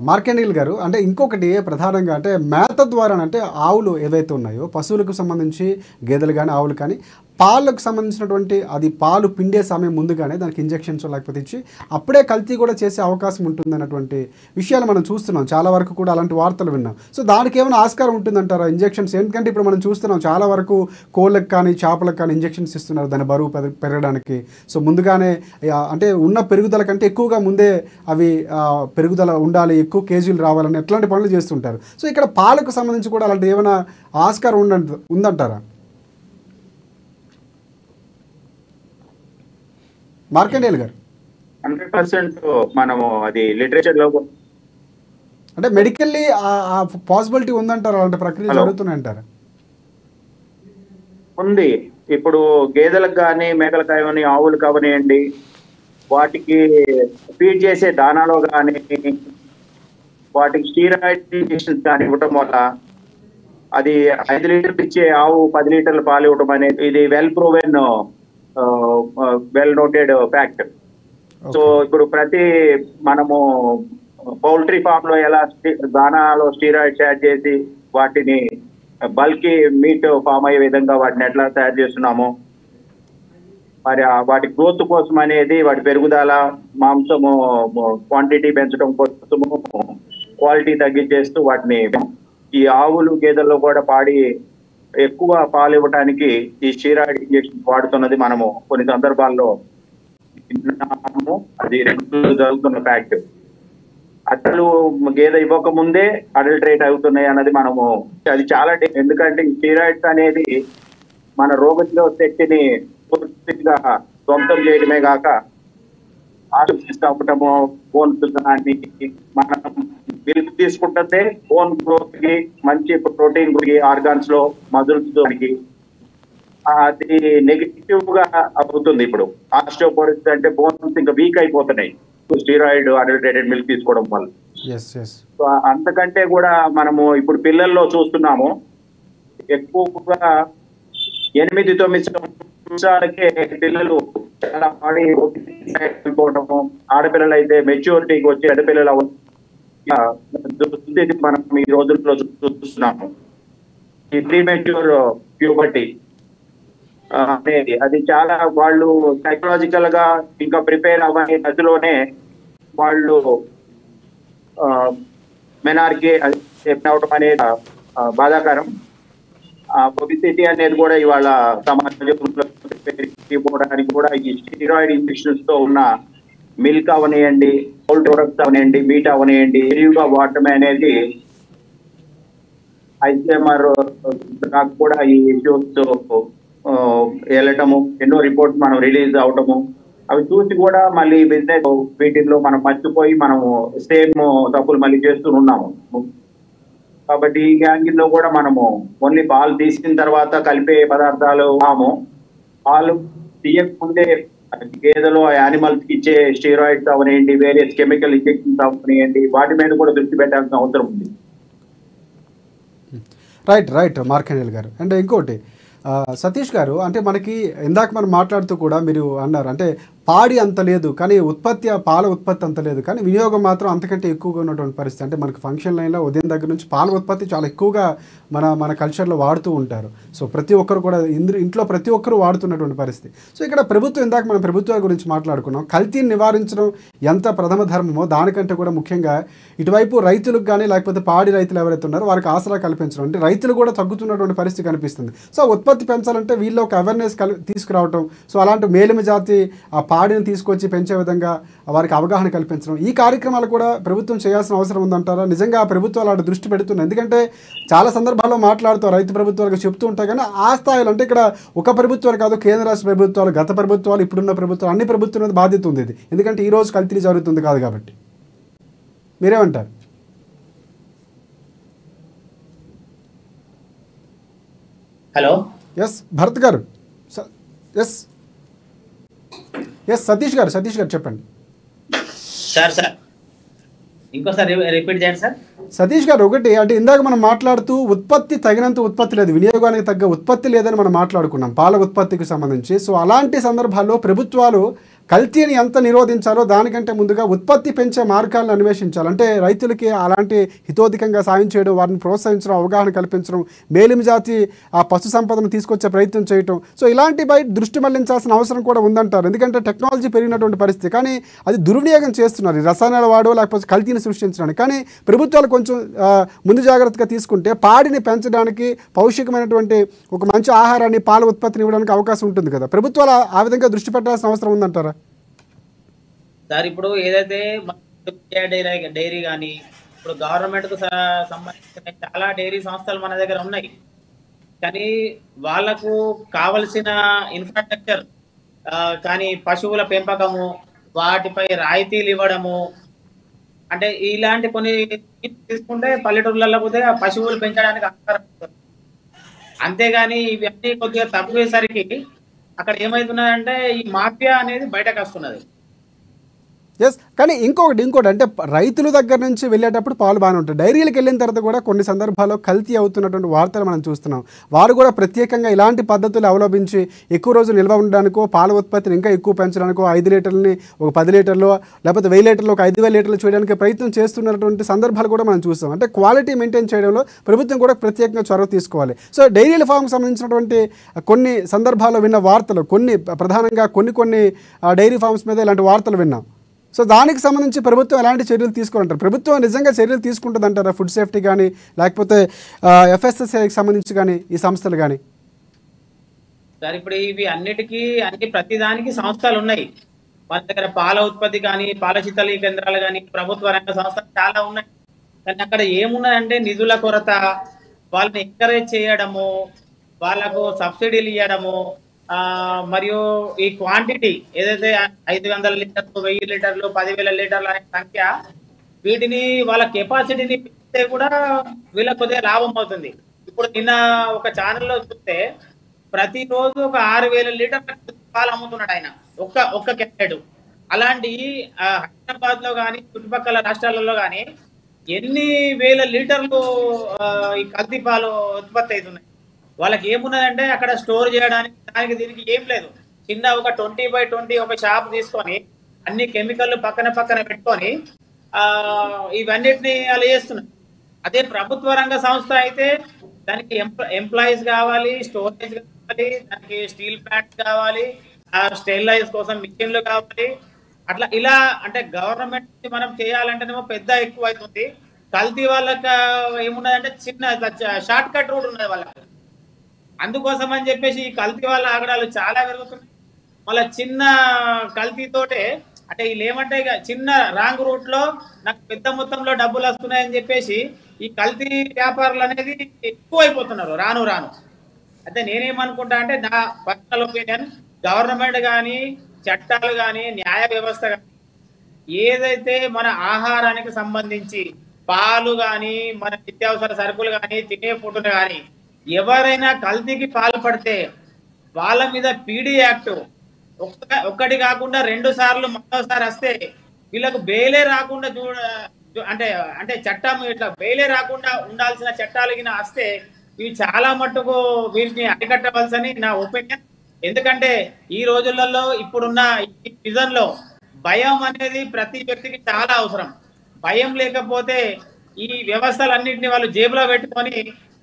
మార్కండేయులు గారు, అంటే ఇంకొకటి ప్రధానంగా అంటే మేత ద్వారా అంటే ఆవులు ఏవైతే ఉన్నాయో పశువులకు సంబంధించి గేదెలు కానీ ఆవులు కానీ పాలకు సంబంధించినటువంటి అది పాలు పిండే సమయం ముందుగానే దానికి ఇంజెక్షన్స్ లేకపోతే ఇచ్చి అప్పుడే కల్తీ కూడా చేసే అవకాశం ఉంటుంది అన్నటువంటి విషయాలు మనం చూస్తున్నాం. చాలా వరకు కూడా అలాంటి వార్తలు విన్నాం. సో దానికి ఏమైనా ఆస్కారం ఉంటుందంటారా ఇంజెక్షన్స్? ఎందుకంటే ఇప్పుడు మనం చూస్తున్నాం చాలా వరకు కోళ్ళకి కానీ చేపలకు కానీ ఇంజెక్షన్స్ ఇస్తున్నారు దాని బరువు పెరగడానికి. సో ముందుగానే అంటే ఉన్న పెరుగుదల కంటే ఎక్కువగా ముందే అవి పెరుగుదల ఉండాలి, ఎక్కువ కేజీలు రావాలని ఎట్లాంటి పనులు చేస్తుంటారు. సో ఇక్కడ పాలకు సంబంధించి కూడా అలాంటి ఏమైనా ఆస్కారం ఉందంటారా? మార్కండేయులు గారు 100% మనము అది లిటరేచర్ లో అంటే మెడికల్లీ పాసిబిలిటీ ఉందంటారా? అలాంటి ప్రక్రియ జరుగుతున్నాయంటారా? ఉంది. ఇప్పుడు గేదెలకు కానీ మేకలకు కానీ ఆవులు కావనియండి, వాటికి ఫీడ్ చేసే దానాలో కానీ వాటికి స్టీరాయిడ్ ఇంజెక్షన్స్ కానీ ఇవ్వటం వల్ల అది 5 లీటర్లు ఇచ్చే ఆవు 10 లీటర్ల పాలు ఇవ్వటం అనేది ఇది well proven well noted fact. So ఇప్పుడు ప్రతి మనము పౌల్ట్రీ ఫామ్ లో ఎలా దానాలో స్టీరాయిడ్స్ యాడ్ చేసి వాటిని బల్కీ మీట్ ఫామ్ అయ్యే విధంగా వాటిని ఎట్లా తయారు చేస్తున్నామో, మరి వాటి గ్రోత్ కోసం అనేది వాటి పెరుగుదల మాంసము క్వాంటిటీ పెంచడం కోసము క్వాలిటీ తగ్గించేస్తూ వాటిని ఈ ఆవులు గేదెల్లో కూడా పాడి ఎక్కువ పాలు ఇవ్వడానికి ఈ స్టీరాయిడ్ ఇంజెక్షన్ వాడుతున్నది మనము కొన్ని సందర్భాల్లో అది జరుగుతున్న ఫ్యాక్ట్. అసలు గేదె ఇవ్వక ముందే అడల్టరేట్ అవుతున్నాయి అన్నది మనము అది చాలా ఎందుకంటే ఈ స్టీరాయిడ్స్ అనేది మన రోగనిరోధక శక్తిని పూర్తిగా సొంతం చేయడమే కాక అవ్వటము బోన్స్ మనం మిల్క్ తీసుకుంటే బోన్ గ్రోత్ కి మంచి ప్రోటీన్ ఆర్గాన్స్ లో మజిల్స్ అది నెగిటివ్ గా అవుతుంది. ఇప్పుడు ఆస్టియోపోరోసిస్ అంటే బోన్స్ ఇంకా వీక్ అయిపోతున్నాయి స్టీరాయిడ్ అడల్టరేటెడ్ మిల్క్ తీసుకోవడం వల్ల. సో అంతకంటే కూడా మనము ఇప్పుడు పిల్లల్లో చూస్తున్నాము ఎక్కువగా 8-9 సంవత్సరాలకే పిల్లలు చాలా అయిపోవడము, ఆడపిల్లలు అయితే మెచ్యూరిటీకి వచ్చి ఆడపిల్లలు మనం ఈ రోజుల్లో చూస్తున్నాము. ఈ ప్రీమెచ్యూర్ ప్యూబర్టీ అనేది అది చాలా వాళ్ళు సైకలాజికల్ గా ఇంకా ప్రిపేర్ అవ్వని దశలోనే వాళ్ళు మెనార్కి అవడం అనేది బాధాకరం. ఒబిసిటీ అనేది కూడా ఇవాళ సమాజంలో పెరిగిపోవడానికి కూడా ఈ స్టీరాయిడ్ ఇంజెక్షన్స్ తో ఉన్న మిల్క్ అవనియండి, పౌల్ట్రీ ప్రొడక్ట్స్ అవనియండి, మీట్ అవనియండి ఎరువుగా వాడటమే అనేది ఐసీఎంఆర్ నాకు కూడా ఈ ఇష్యూస్ వెళ్ళటము, ఎన్నో రిపోర్ట్స్ మనం రిలీజ్ అవటము, అవి చూసి కూడా మళ్ళీ బిజినెస్ వీటిల్లో మనం మర్చిపోయి మనము సేమ్ తప్పులు మళ్ళీ చేస్తూ ఉన్నాము. కాబట్టి ఈ యాంగిల్ లో కూడా మనము ఓన్లీ పాలు తీసిన తర్వాత కలిపే పదార్థాలు పాలు తీయకముందే గేదెలో యానిమల్స్ కి ఇచ్చే స్టీరాయిడ్స్ అవనియండి, వేరియస్ కెమికల్ ఇంజెక్షన్స్ అవనియండి, వాటి మీద కూడా దృష్టి పెట్టాల్సిన అవసరం ఉంది. రైట్ మార్కండేయులు గారు. అండ్ ఇంకోటి సతీష్ గారు, అంటే మనకి ఇందాక మనం మాట్లాడుతూ కూడా మీరు అన్నారు అంటే పాడి అంత లేదు కానీ పాల ఉత్పత్తి అంత లేదు కానీ వినియోగం మాత్రం అంతకంటే ఎక్కువగా ఉన్నటువంటి పరిస్థితి. అంటే మనకి ఫంక్షన్ లైన్లో ఉదయం దగ్గర నుంచి పాల ఉత్పత్తి చాలా ఎక్కువగా మన కల్చర్లో వాడుతూ ఉంటారు. సో ప్రతి ఒక్కరు కూడా ఇంట్లో ప్రతి ఒక్కరు వాడుతున్నటువంటి పరిస్థితి. సో ఇక్కడ ప్రభుత్వం, ఇందాక మనం ప్రభుత్వాల గురించి మాట్లాడుకున్నాం, కల్తీని నివారించడం ఎంత ప్రథమ ధర్మమో దానికంటే కూడా ముఖ్యంగా ఇటువైపు రైతులకు కానీ లేకపోతే పాడి రైతులు ఎవరైతే ఉన్నారో వారికి ఆసరా కల్పించడం, అంటే రైతులు కూడా తగ్గుతున్నటువంటి పరిస్థితి కనిపిస్తుంది. సో ఉత్పత్తి పెంచాలంటే వీళ్ళు ఒక అవేర్నెస్ తీసుకురావటం, సో అలాంటి మేలిమ జాతి ఆ పాడిని తీసుకొచ్చి పెంచే విధంగా వారికి అవగాహన కల్పించడం, ఈ కార్యక్రమాలు కూడా ప్రభుత్వం చేయాల్సిన అవసరం ఉందంటారా? నిజంగా ఆ ప్రభుత్వాలు అటు దృష్టి పెడుతున్నాయి. ఎందుకంటే చాలా సందర్భాల్లో మాట్లాడుతూ రైతు ప్రభుత్వాలకు చెప్తూ ఉంటాయి కానీ ఆ స్థాయిలో అంటే ఇక్కడ ఒక ప్రభుత్వాలు కాదు, కేంద్ర రాష్ట్ర ప్రభుత్వాలు, గత ప్రభుత్వాలు, ఇప్పుడున్న ప్రభుత్వాలు, అన్ని ప్రభుత్వం మీద బాధ్యత ఉంది ఇది. ఎందుకంటే ఈ రోజు కల్తీ జరుగుతుంది కాదు కాబట్టి. మీరేమంటారు? హలో, ఎస్ భరత్ గారు. ఎస్ సతీష్ గారు చెప్పండి. సార్ ఇంకోసారి రిపీట్ చేయండి సార్. సతీష్ గారు, ఒకటి అంటే ఇందాక మనం మాట్లాడుతూ ఉత్పత్తి తగినంత ఉత్పత్తి లేదు, వినియోగానికి తగ్గ ఉత్పత్తి లేదని మనం మాట్లాడుకున్నాం పాల ఉత్పత్తికి సంబంధించి. సో అలాంటి సందర్భాల్లో ప్రభుత్వాలు కల్తీని ఎంత నిరోధించాలో దానికంటే ముందుగా ఉత్పత్తి పెంచే మార్గాలను అన్వేషించాలి. అంటే రైతులకి అలాంటి హితోధికంగా సాయం చేయడం, వారిని ప్రోత్సహించడం, అవగాహన కల్పించడం, మేలిమి జాతి ఆ పశు సంపదను తీసుకొచ్చే ప్రయత్నం చేయటం. సో ఇలాంటిపై దృష్టి మళ్లించాల్సిన అవసరం కూడా ఉందంటారు. ఎందుకంటే టెక్నాలజీ పెరిగినటువంటి పరిస్థితి, కానీ అది దుర్వినియోగం చేస్తున్నారు ఈ రసాయనాలు వాడో లేకపోతే కల్తీని సృష్టించడానికి. కానీ ప్రభుత్వాలు కొంచెం ముందు జాగ్రత్తగా తీసుకుంటే పాడిని పెంచడానికి, పౌష్టికమైనటువంటి ఒక మంచి ఆహారాన్ని, పాల ఉత్పత్తిని ఇవ్వడానికి అవకాశం ఉంటుంది కదా. ప్రభుత్వాలు ఆ విధంగా దృష్టి పెట్టాల్సిన అవసరం ఉందంటారా? సార్ ఇప్పుడు ఏదైతే డైరీ కానీ ఇప్పుడు గవర్నమెంట్ కు సంబంధించిన చాలా డైరీ సంస్థలు మన దగ్గర ఉన్నాయి, కానీ వాళ్ళకు కావలసిన ఇన్ఫ్రాస్ట్రక్చర్ కానీ పశువుల పెంపకము, వాటిపై రాయితీలు ఇవ్వడము, అంటే ఇలాంటి కొన్ని తీసుకుంటే పల్లెటూర్లలో పోతే పశువులు పెంచడానికి ఆస్కారం ఉంటుంది. అంతేగాని ఇవన్నీ కొద్దిగా తక్కువేసరికి అక్కడ ఏమవుతున్నదంటే ఈ మాఫియా అనేది బయటకు వస్తున్నది. ఎస్, కానీ ఇంకొకటి అంటే రైతుల దగ్గర నుంచి వెళ్ళేటప్పుడు పాలు బాగానే ఉంటాయి. డైరీలకు వెళ్ళిన తర్వాత కూడా కొన్ని సందర్భాల్లో కల్తీ అవుతున్నటువంటి వార్తలు మనం చూస్తున్నాం. వారు కూడా ప్రత్యేకంగా ఇలాంటి పద్ధతులు అవలంబించి ఎక్కువ రోజులు నిల్వ ఉండడానికో, పాల ఉత్పత్తిని ఇంకా ఎక్కువ పెంచడానికో 5 లీటర్లని ఒక 10 లీటర్లు, లేకపోతే 1000 లీటర్లు ఒక 5000 లీటర్లు చేయడానికి ప్రయత్నం చేస్తున్నటువంటి సందర్భాలు కూడా మనం చూస్తాం. అంటే క్వాలిటీ మెయింటైన్ చేయడంలో ప్రభుత్వం కూడా ప్రత్యేకంగా చొరవ తీసుకోవాలి. సో డైరీల ఫామ్కి సంబంధించినటువంటి కొన్ని సందర్భాల్లో విన్న వార్తలు, కొన్ని ప్రధానంగా కొన్ని డైరీ ఫార్మ్స్ మీద ఇలాంటి వార్తలు విన్నాం. సో దానికి సంబంధించి ప్రభుత్వం ఎలాంటి చర్యలు తీసుకోవాలంటారు? ప్రభుత్వం నిజంగా చర్యలు తీసుకుంటుంది అంటారా? ఫుడ్ సేఫ్టీ కానీ లేకపోతే FSSAIకి సంబంధించి కానీ ఈ సంస్థలు కానీ? సార్ ఇప్పుడు ఇవి అన్ని ప్రతిదానికి సంస్థలు ఉన్నాయి మన దగ్గర. పాల ఉత్పత్తి కానీ, పాల శీతల కేంద్రాలు కానీ, ప్రభుత్వ రంగ సంస్థలు చాలా ఉన్నాయి. కానీ అక్కడ ఏమున్నదంటే నిధుల కొరత, వాళ్ళని ఎంకరేజ్ చేయడము, వాళ్ళకు సబ్సిడీలు ఇవ్వడము, మరియు ఈ క్వాంటిటీ ఏదైతే 500 లీటర్లు, 1000 లీటర్లు, 10,000 లీటర్లు అనే సంఖ్య, వీటిని వాళ్ళ కెపాసిటీని పెంచితే కూడా వీళ్ళకి కొద్దిగా లాభం అవుతుంది. ఇప్పుడు నిన్న ఒక ఛానల్లో చూస్తే ప్రతిరోజు ఒక 6,000 లీటర్ల పాలు అమ్ముతున్నాడు ఆయన, ఒక్క క్యారెట్. అలాంటి హైదరాబాద్ లో కానీ చుట్టుపక్కల రాష్ట్రాలలో కానీ ఎన్ని వేల లీటర్లు ఈ కల్తీ పాలు ఉత్పత్తి అవుతున్నాయి. వాళ్ళకి ఏమున్నదంటే అక్కడ స్టోర్ చేయడానికి దానికి దీనికి ఏం లేదు. చిన్న ఒక 20x20 ఒక షాప్ తీసుకొని అన్ని కెమికల్ పక్కన పెట్టుకొని ఇవన్నిటిని అలా చేస్తున్నారు. అదే ప్రభుత్వ రంగ సంస్థ అయితే దానికి ఎంప్లాయీస్ కావాలి, స్టోరేజ్ కావాలి, దానికి స్టీల్ ప్లాంట్స్ కావాలి, స్టెరిలైజ్ కోసం మిషన్లు కావాలి. అట్లా ఇలా అంటే గవర్నమెంట్ మనం చేయాలంటేనేమో పెద్ద ఎక్కువ అవుతుంది. కల్తీ వాళ్ళకి ఏమున్నదంటే చిన్న షార్ట్ కట్ రూట్ ఉన్నది వాళ్ళకి. అందుకోసం అని చెప్పేసి ఈ కల్తీ వాళ్ళ ఆగడాలు చాలా పెరుగుతున్నాయి. మళ్ళీ చిన్న కల్తీతోటే అంటే వీళ్ళు ఏమంటే ఇక చిన్న రాంగ్ రూట్ లో నాకు పెద్ద మొత్తంలో డబ్బులు వస్తున్నాయని చెప్పేసి ఈ కల్తీ వ్యాపారులు అనేది ఎక్కువైపోతున్నారు రాను. అయితే నేనేమనుకుంటా అంటే నా పర్సనల్ ఒపీనియన్, గవర్నమెంట్ కానీ, చట్టాలు కానీ, న్యాయ వ్యవస్థ కానీ ఏదైతే మన ఆహారానికి సంబంధించి పాలు కానీ, మన నిత్యావసర సరుకులు కానీ, తినే ఫుడ్ను కానీ ఎవరైనా కల్తీకి పాల్పడితే వాళ్ళ మీద పీడీ యాక్ట్ ఒక్కటి కాకుండా 2 సార్లు మరోసారి వస్తే వీళ్ళకు బెయిలే రాకుండా అంటే చట్టం ఇట్లా బెయిలే రాకుండా ఉండాల్సిన చట్టాలు గిన వస్తే ఇవి చాలా మట్టుకు వీటిని అరికట్టవలసని నా ఒపీనియన్. ఎందుకంటే ఈ రోజులలో ఇప్పుడున్న ఈ సీజన్ లో భయం అనేది ప్రతి వ్యక్తికి చాలా అవసరం. భయం లేకపోతే ఈ వ్యవస్థలన్నింటినీ వాళ్ళు జేబులో పెట్టుకొని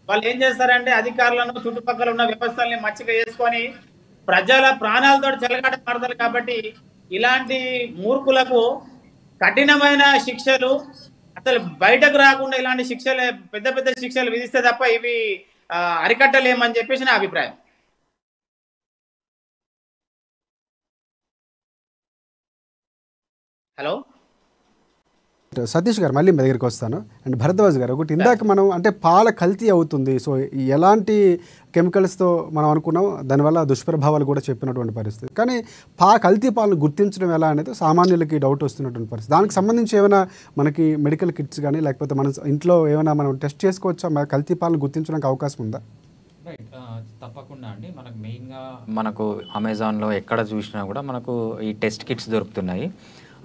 వాళ్ళు ఏం చేస్తారంటే అధికారులను, చుట్టుపక్కల ఉన్న వ్యవస్థల్ని మచ్చిక చేసుకొని ప్రజల ప్రాణాలతో చెలగాట పడతారు. కాబట్టి ఇలాంటి మూర్ఖులకు కఠినమైన శిక్షలు, అసలు బయటకు రాకుండా ఇలాంటి శిక్షలు, పెద్ద శిక్షలు విధిస్తే తప్ప ఇవి అరికట్టలేమని చెప్పేసి నా అభిప్రాయం. హలో సతీష్ గారు, మళ్ళీ మీ దగ్గరికి వస్తాను. అండ్ భరద్వాజ్ గారు, ఒకటి ఇందాక మనం అంటే పాల కల్తీ అవుతుంది, సో ఎలాంటి కెమికల్స్తో మనం అనుకున్నాం, దానివల్ల దుష్ప్రభావాలు కూడా చెప్పినటువంటి పరిస్థితి. కానీ కల్తీ పాలను గుర్తించడం ఎలా అనేది సామాన్యులకి డౌట్ వస్తున్నటువంటి పరిస్థితి. దానికి సంబంధించి ఏమైనా మనకి మెడికల్ కిట్స్ కానీ లేకపోతే మన ఇంట్లో ఏమైనా మనం టెస్ట్ చేసుకోవచ్చా? కల్తీ పాలను గుర్తించడానికి అవకాశం ఉందా? రైట్, తప్పకుండా అండి. మనకు మెయిన్గా మనకు అమెజాన్లో ఎక్కడ చూసినా కూడా మనకు ఈ టెస్ట్ కిట్స్ దొరుకుతున్నాయి.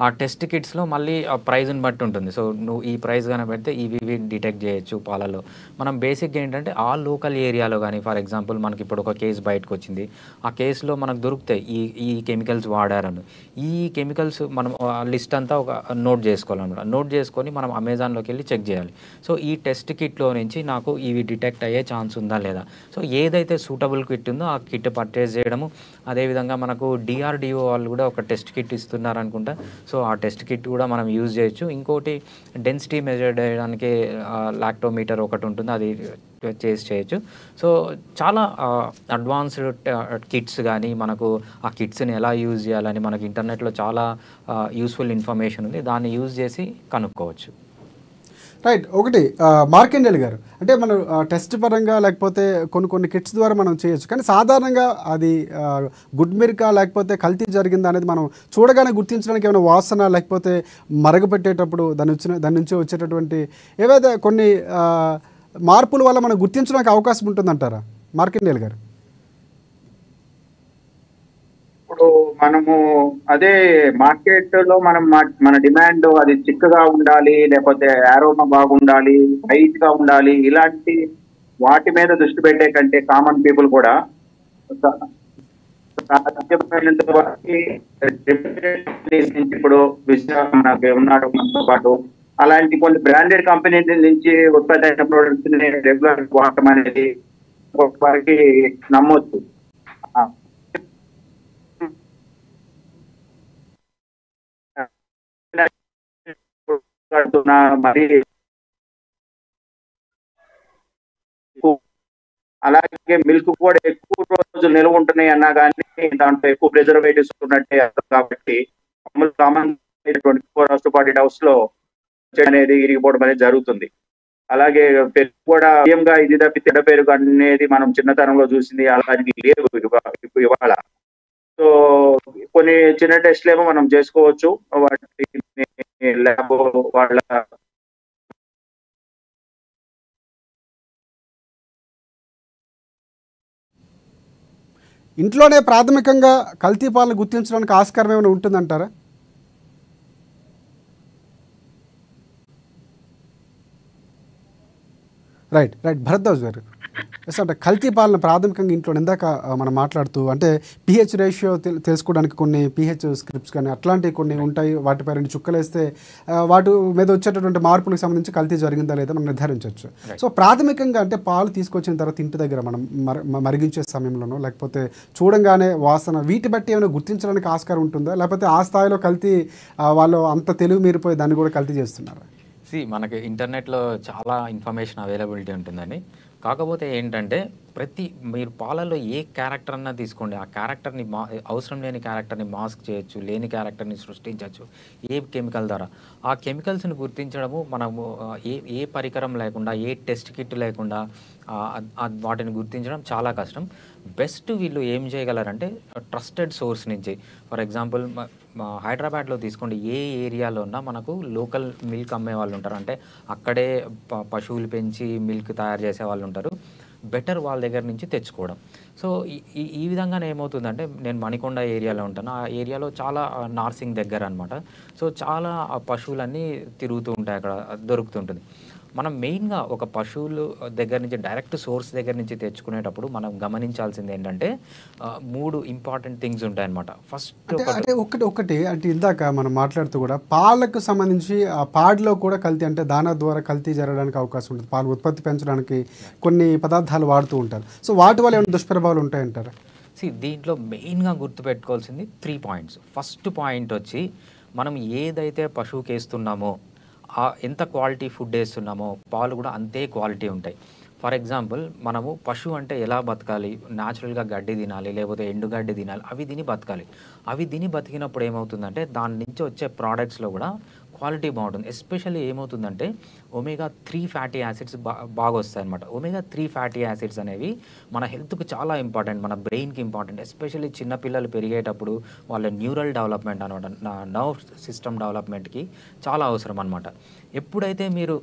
ఆ టెస్ట్ కిట్స్లో మళ్ళీ ఆ ప్రైజ్ని బట్టి ఉంటుంది. సో నువ్వు ఈ ప్రైస్ కానీ పెడితే ఇవి డిటెక్ట్ చేయొచ్చు పాలలో. మనం బేసిక్గా ఏంటంటే ఆ లోకల్ ఏరియాలో కానీ, ఫర్ ఎగ్జాంపుల్ మనకి ఇప్పుడు ఒక కేసు బయటకు వచ్చింది, ఆ కేసులో మనకు దొరుకుతాయి ఈ కెమికల్స్ వాడారని. ఈ కెమికల్స్ మనం లిస్ట్ అంతా ఒక నోట్ చేసుకోవాలన్నమాట. నోట్ చేసుకొని మనం అమెజాన్లోకి వెళ్ళి చెక్ చేయాలి. సో ఈ టెస్ట్ కిట్లో నుంచి నాకు ఇవి డిటెక్ట్ అయ్యే ఛాన్స్ ఉందా లేదా. సో ఏదైతే సూటబుల్ కిట్ ఉందో ఆ కిట్ పర్చేస్ చేయడము. అదేవిధంగా మనకు DRDO వాళ్ళు కూడా ఒక టెస్ట్ కిట్ ఇస్తున్నారు అనుకుంటా. సో ఆ టెస్ట్ కిట్ కూడా మనం యూజ్ చేయొచ్చు. ఇంకోటి డెన్సిటీ మెజర్ చేయడానికి లాక్టోమీటర్ ఒకటి ఉంటుంది, అది చేయొచ్చు. సో చాలా అడ్వాన్స్డ్ కిట్స్ కానీ మనకు ఆ కిట్స్ని ఎలా యూజ్ చేయాలని మనకి ఇంటర్నెట్లో చాలా యూస్ఫుల్ ఇన్ఫర్మేషన్ ఉంది, దాన్ని యూజ్ చేసి కనుక్కోవచ్చు. రైట్. ఒకటి మార్కండేయులు గారు, అంటే మనం టెస్ట్ పరంగా లేకపోతే కొన్ని కిట్స్ ద్వారా మనం చేయొచ్చు, కానీ సాధారణంగా అది గుడ్ మిల్కా లేకపోతే కల్తీ జరిగిందా అనేది మనం చూడగానే గుర్తించడానికి ఏమైనా వాసన లేకపోతే మరగపెట్టేటప్పుడు దాని నుంచి వచ్చేటటువంటి ఏవైతే కొన్ని మార్పుల వల్ల మనం గుర్తించడానికి అవకాశం ఉంటుందంటారా మార్కండేయులు గారు? ఇప్పుడు మనము అదే మార్కెట్ లో మన డిమాండ్ అది చిక్కగా ఉండాలి, లేకపోతే ఆరోమా బాగుండాలి, హైట్ గా ఉండాలి, ఇలాంటి వాటి మీద దృష్టి పెట్టే కంటే కామన్ పీపుల్ కూడా సాధ్యమైనంత వరకు ఇప్పుడు మనకి ఉన్నాడు మనతో పాటు, అలాంటి కొన్ని బ్రాండెడ్ కంపెనీ నుంచి ఉత్పత్తి అయిన ప్రొడక్ట్స్ ని రెగ్యులర్ వాడటం అనేది వారికి నమ్మొచ్చు. మరి అలాగే మిల్క్ కూడా ఎక్కువ రోజులు నిల్వ ఉంటున్నాయి అన్నా కానీ దాంట్లో ఎక్కువ ప్రిజర్వేటివ్స్ ఉన్నట్టే అర్థం. కాబట్టి కామన్ 24 hours to 48 hours లో అనేది ఇరిగిపోవడం అనేది జరుగుతుంది. అలాగే పెరుగు కూడా బియ్యంగా ఇది తప్పి తిడ పెరుగు అనేది మనం చిన్నతనంలో చూసింది అలాంటి లేవు ఇవాళ. సో కొన్ని చిన్న టెస్ట్లు ఏమో మనం చేసుకోవచ్చు, వాటిని ల్యాబ్ వాళ్ళ ఇంట్లోనే ప్రాథమికంగా కల్తీ పాలను గుర్తించడానికి ఆస్కారం ఏమైనా ఉంటుందంటారా? రైట్. భరద్వాజ్ గారు, అంటే కల్తీ పాలన ప్రాథమికంగా ఇంట్లో ఇందాక మనం మాట్లాడుతూ అంటే pH రేషియో తెలుసుకోవడానికి కొన్ని pH స్క్రిప్ట్స్ కానీ అట్లాంటివి కొన్ని ఉంటాయి, వాటిపై 2 చుక్కలేస్తే వాటి మీద వచ్చేటటువంటి మార్పులకు సంబంధించి కల్తీ జరిగిందా లేదా మనం నిర్ధారించవచ్చు. సో ప్రాథమికంగా అంటే పాలు తీసుకొచ్చిన తర్వాత ఇంటి దగ్గర మనం మరిగించే సమయంలోనో లేకపోతే చూడంగానే వాసన వీటి బట్టి ఏమైనా గుర్తించడానికి ఆస్కారం ఉంటుందా, లేకపోతే ఆ స్థాయిలో కల్తీ వాళ్ళు అంత తెలివి మీరిపోయి దాన్ని కూడా కల్తీ చేస్తున్నారా? మనకి ఇంటర్నెట్లో చాలా ఇన్ఫర్మేషన్ అవైలబిలిటీ ఉంటుందండి. కాకపోతే ఏంటంటే మీరు పాలలో ఏ క్యారెక్టర్ అన్నా తీసుకోండి, ఆ క్యారెక్టర్ని అవసరం లేని క్యారెక్టర్ని మాస్క్ చేయొచ్చు, లేని క్యారెక్టర్ని సృష్టించవచ్చు ఏ కెమికల్ ద్వారా. ఆ కెమికల్స్ని గుర్తించడము మనము ఏ పరికరం లేకుండా, ఏ టెస్ట్ కిట్ లేకుండా వాటిని గుర్తించడం చాలా కష్టం. బెస్ట్ వీళ్ళు ఏం చేయగలరంటే ట్రస్టెడ్ సోర్స్ నుంచి, ఫర్ ఎగ్జాంపుల్ హైదరాబాద్లో తీసుకోండి, ఏ ఏరియాలో ఉన్నా మనకు లోకల్ మిల్క్ అమ్మే వాళ్ళు ఉంటారు, అంటే అక్కడే పశువులు పెంచి మిల్క్ తయారు చేసే వాళ్ళు ఉంటారు. బెటర్ వాళ్ళ దగ్గర నుంచి తెచ్చుకోవడం. సో ఈ విధంగానే ఏమవుతుందంటే, నేను మణికొండ ఏరియాలో ఉంటాను, ఆ ఏరియాలో చాలా నార్సింగ్ దగ్గర అనమాట. సో చాలా పశువులన్నీ తిరుగుతూ ఉంటాయి, అక్కడ దొరుకుతుంటుంది. మనం మెయిన్గా ఒక పశువులు దగ్గర నుంచి డైరెక్ట్ సోర్స్ దగ్గర నుంచి తెచ్చుకునేటప్పుడు మనం గమనించాల్సింది ఏంటంటే 3 ఇంపార్టెంట్ థింగ్స్ ఉంటాయన్నమాట. ఫస్ట్ ఒకటి అంటే ఇందాక మనం మాట్లాడుతూ కూడా పాలకు సంబంధించి ఆ పాడిలో కూడా కల్తీ, అంటే దానా ద్వారా కల్తీ జరగడానికి అవకాశం ఉంటుంది. పాలు ఉత్పత్తి పెంచడానికి కొన్ని పదార్థాలు వాడుతూ ఉంటారు. సో వాటి వల్ల ఏమైనా దుష్ప్రభావాలు ఉంటాయంటారా? దీంట్లో మెయిన్గా గుర్తుపెట్టుకోవాల్సింది 3 పాయింట్స్. ఫస్ట్ పాయింట్ వచ్చి, మనం ఏదైతే పశువుకి వేస్తున్నామో, ఎంత క్వాలిటీ ఫుడ్ వేస్తున్నామో పాలు కూడా అంతే క్వాలిటీ ఉంటాయి. ఫర్ ఎగ్జాంపుల్, మనము పశువు అంటే ఎలా బతకాలి, న్యాచురల్గా గడ్డి తినాలి, లేకపోతే ఎండుగడ్డి తినాలి, అవి తిని బతకాలి. అవి తిని బతికినప్పుడు ఏమవుతుందంటే దాని నుంచి వచ్చే ప్రోడక్ట్స్లో కూడా క్వాలిటీ బాగుంటుంది. ఎస్పెషల్లీ ఏమవుతుందంటే omega-3 ఫ్యాటీ యాసిడ్స్ బాగా వస్తాయి అనమాట. omega-3 ఫ్యాటీ యాసిడ్స్ అనేవి మన హెల్త్కి చాలా ఇంపార్టెంట్, మన బ్రెయిన్కి ఇంపార్టెంట్. ఎస్పెషల్లీ చిన్నపిల్లలు పెరిగేటప్పుడు వాళ్ళ న్యూరల్ డెవలప్మెంట్ అనమాట, నర్వ్ సిస్టమ్ డెవలప్మెంట్కి చాలా అవసరం అనమాట. ఎప్పుడైతే మీరు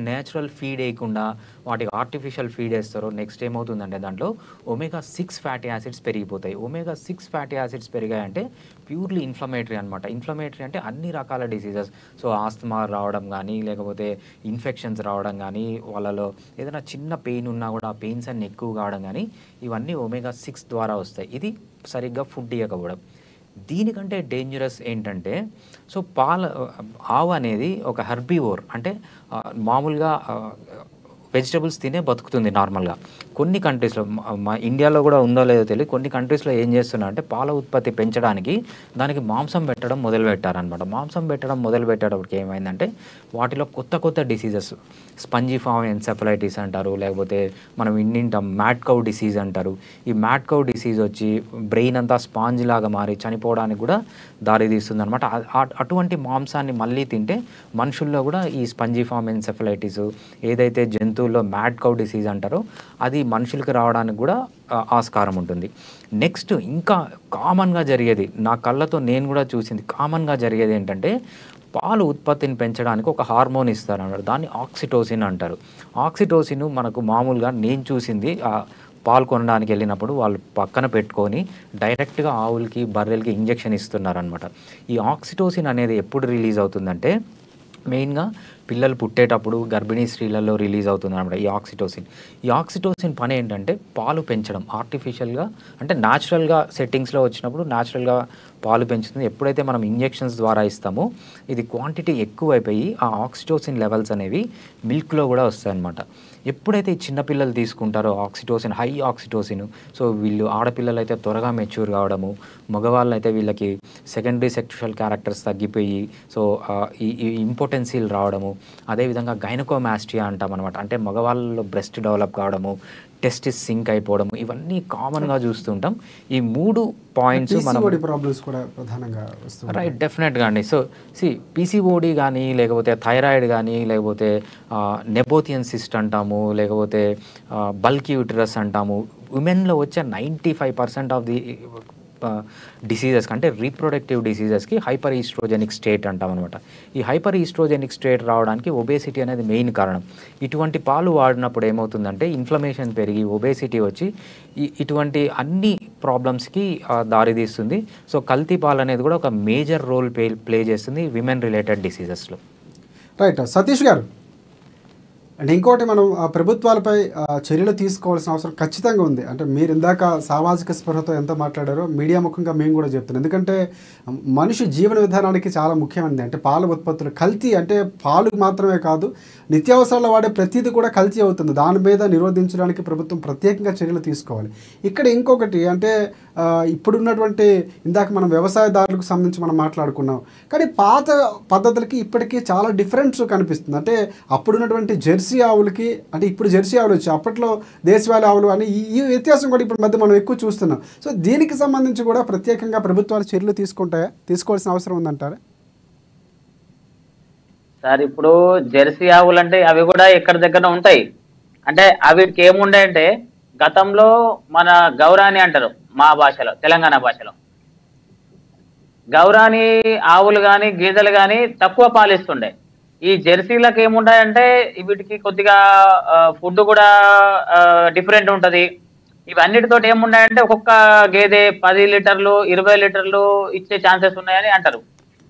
నేచురల్ ఫీడ్ వేయకుండా వాటికి ఆర్టిఫిషియల్ ఫీడ్ వేస్తారో నెక్స్ట్ ఏమవుతుందంటే దాంట్లో omega-6 ఫ్యాటీ యాసిడ్స్ పెరిగిపోతాయి. omega-6 ఫ్యాటీ యాసిడ్స్ పెరిగాయంటే ప్యూర్లీ ఇన్ఫ్లమేటరీ అనమాట. ఇన్ఫ్లమేటరీ అంటే అన్ని రకాల డిసీజెస్, సో ఆస్తమా రావడం కానీ, లేకపోతే ఇన్ఫెక్షన్స్ రావడం కానీ, వాళ్ళలో ఏదైనా చిన్న పెయిన్ ఉన్నా కూడా ఆ పెయిన్స్ అన్ని ఎక్కువ కావడం కానీ, ఇవన్నీ omega-6 ద్వారా వస్తాయి. ఇది సరిగ్గా ఫుడ్ ఇవ్వకపోవడం. దీనికంటే డేంజరస్ ఏంటంటే, సో ఆవు అనేది ఒక హెర్బివోర్, అంటే మామూలుగా వెజిటబుల్స్ తినే బతుకుతుంది నార్మల్గా. కొన్ని కంట్రీస్లో, మా ఇండియాలో కూడా ఉందో లేదో తెలియదు, కొన్ని కంట్రీస్లో ఏం చేస్తున్నారు అంటే పాల ఉత్పత్తి పెంచడానికి దానికి మాంసం పెట్టడం మొదలుపెట్టారనమాట. మాంసం పెట్టడం మొదలుపెట్టేటప్పటికి ఏమైందంటే వాటిలో కొత్త కొత్త డిసీజెస్, స్పంజిఫామ్ ఎన్సెఫలైటిస్ అంటారు, లేకపోతే మనం ఇన్నింటాం మ్యాడ్ కౌ డిసీజ్ అంటారు. ఈ మ్యాడ్ కౌ డిసీజ్ వచ్చి బ్రెయిన్ అంతా స్పాంజ్ లాగా మారి చనిపోవడానికి కూడా దారితీస్తుంది అనమాట. అటువంటి మాంసాన్ని మళ్ళీ తింటే మనుషుల్లో కూడా ఈ స్పంజిఫామ్ ఎన్సెఫలైటిస్, ఏదైతే జంతువుల్లో మ్యాడ్ కౌ డిసీజ్ అంటారో అది మనుషులకి రావడానికి కూడా ఆస్కారం ఉంటుంది. నెక్స్ట్ ఇంకా కామన్గా జరిగేది, నా కళ్ళతో నేను కూడా చూసింది, కామన్గా జరిగేది ఏంటంటే పాలు ఉత్పత్తిని పెంచడానికి ఒక హార్మోన్ ఇస్తారన్నమాట. దాన్ని ఆక్సిటోసిన్ అంటారు. ఆక్సిటోసిన్ మనకు మామూలుగా నేను చూసింది పాలు కొనడానికి వెళ్ళినప్పుడు వాళ్ళు పక్కన పెట్టుకొని డైరెక్ట్గా ఆవులకి బర్రెలకి ఇంజెక్షన్ ఇస్తున్నారనమాట. ఈ ఆక్సిటోసిన్ అనేది ఎప్పుడు రిలీజ్ అవుతుందంటే మెయిన్గా పిల్లలు పుట్టేటప్పుడు గర్భిణీ స్త్రీలలో రిలీజ్ అవుతుంది అనమాట ఈ ఆక్సిటోసిన్ పని ఏంటంటే పాలు పెంచడం, ఆర్టిఫిషియల్గా అంటే న్యాచురల్గా సెట్టింగ్స్లో వచ్చినప్పుడు న్యాచురల్గా పాలు పెంచుతుంది. ఎప్పుడైతే మనం ఇంజెక్షన్స్ ద్వారా ఇస్తామో ఇది క్వాంటిటీ ఎక్కువైపోయి ఆ ఆక్సిటోసిన్ లెవెల్స్ అనేవి మిల్క్లో కూడా వస్తాయన్నమాట. ఎప్పుడైతే ఈ చిన్నపిల్లలు తీసుకుంటారో ఆక్సిటోసిన్, హై ఆక్సిటోసిన్, సో వీళ్ళు ఆడపిల్లలు అయితే త్వరగా మెచ్యూర్ కావడము, మగవాళ్ళు అయితే వీళ్ళకి సెకండరీ సెక్షువల్ క్యారెక్టర్స్ తగ్గిపోయి సో ఈ ఇంపార్టెన్సీలు రావడము, అదేవిధంగా గైనకోమాస్టియా అంటాం అనమాట. అంటే మగవాళ్ళలో బ్రెస్ట్ డెవలప్ కావడము, టెస్టిస్ సింక్ అయిపోవడము, ఇవన్నీ కామన్గా చూస్తుంటాం. ఈ 3 పాయింట్స్ మనం ప్రాబ్లమ్స్ కూడా ప్రధానంగా వస్తుంది. రైట్, డెఫినెట్గా అండి. సో పీసీఓడి కానీ, లేకపోతే థైరాయిడ్ కానీ, లేకపోతే నెపోథియన్ సిస్ట్ అంటాము, లేకపోతే బల్క్ యూటరస్ అంటాము. ఉమెన్లో వచ్చే 95% ఆఫ్ ది డిసీజెస్ అంటే రీప్రొడక్టివ్ డిసీజెస్కి హైపర్ ఈస్ట్రోజెనిక్ స్టేట్ అంటాం అనమాట. ఈ హైపర్ ఈస్ట్రోజెనిక్ స్టేట్ రావడానికి ఒబేసిటీ అనేది మెయిన్ కారణం. ఇటువంటి పాలు వాడినప్పుడు ఏమవుతుందంటే ఇన్ఫ్లమేషన్ పెరిగి ఒబేసిటీ వచ్చి ఇటువంటి అన్ని ప్రాబ్లమ్స్కి దారితీస్తుంది. సో కల్తీ పాలు అనేది కూడా ఒక మేజర్ రోల్ ప్లే చేస్తుంది విమెన్ రిలేటెడ్ డిసీజెస్లో. రైట్, సతీష్ గారు, అండ్ ఇంకోటి మనం ప్రభుత్వాలపై చర్యలు తీసుకోవాల్సిన అవసరం ఖచ్చితంగా ఉంది. అంటే మీరు ఇందాక సామాజిక స్పృహతో ఎంత మాట్లాడారో మీడియా ముఖంగా మేము కూడా చెప్తున్నాం. ఎందుకంటే మనిషి జీవన విధానానికి చాలా ముఖ్యమైనది. అంటే పాల ఉత్పత్తులు కల్తీ, అంటే పాలు మాత్రమే కాదు నిత్యావసరాలు వాడే ప్రతిదీ కూడా కల్తీ అవుతుంది. దాని మీద నిరోధించడానికి ప్రభుత్వం ప్రత్యేకంగా చర్యలు తీసుకోవాలి. ఇక్కడ ఇంకొకటి అంటే ఇప్పుడున్నటువంటి ఇందాక మనం వ్యవసాయదారులకు సంబంధించి మనం మాట్లాడుకున్నాం, కానీ పాత పద్ధతులకి ఇప్పటికీ చాలా డిఫరెన్స్ కనిపిస్తుంది. అంటే అప్పుడున్నటువంటి జెర్సీ ఆవులకి, అంటే ఇప్పుడు జెర్సీ ఆవులు వచ్చి అప్పట్లో దేశవాళీ ఆవులు అని ఈ వ్యత్యాసం కూడా ఇప్పుడు మధ్య మనం ఎక్కువ చూస్తున్నాం. సో దీనికి సంబంధించి కూడా ప్రత్యేకంగా ప్రభుత్వాలు చర్యలు తీసుకోవాల్సిన అవసరం ఉందంటారా? సార్ ఇప్పుడు జెర్సీ ఆవులు అంటే అవి కూడా ఎక్కడి దగ్గర ఉంటాయి. అంటే అవికి ఏముండే గతంలో మన గౌరాని అంటారు మా భాషలో, తెలంగాణ భాషలో. గౌరాని ఆవులు కానీ గేదెలు కానీ తక్కువ పాలిస్తుండే. ఈ జెర్సీలకు ఏముంటాయంటే వీటికి కొద్దిగా ఫుడ్ కూడా డిఫరెంట్ ఉంటది. ఇవన్నిటితో ఏమున్నాయంటే ఒక్కొక్క గేదె 10 లీటర్లు 20 లీటర్లు ఇచ్చే ఛాన్సెస్ ఉన్నాయని అంటారు.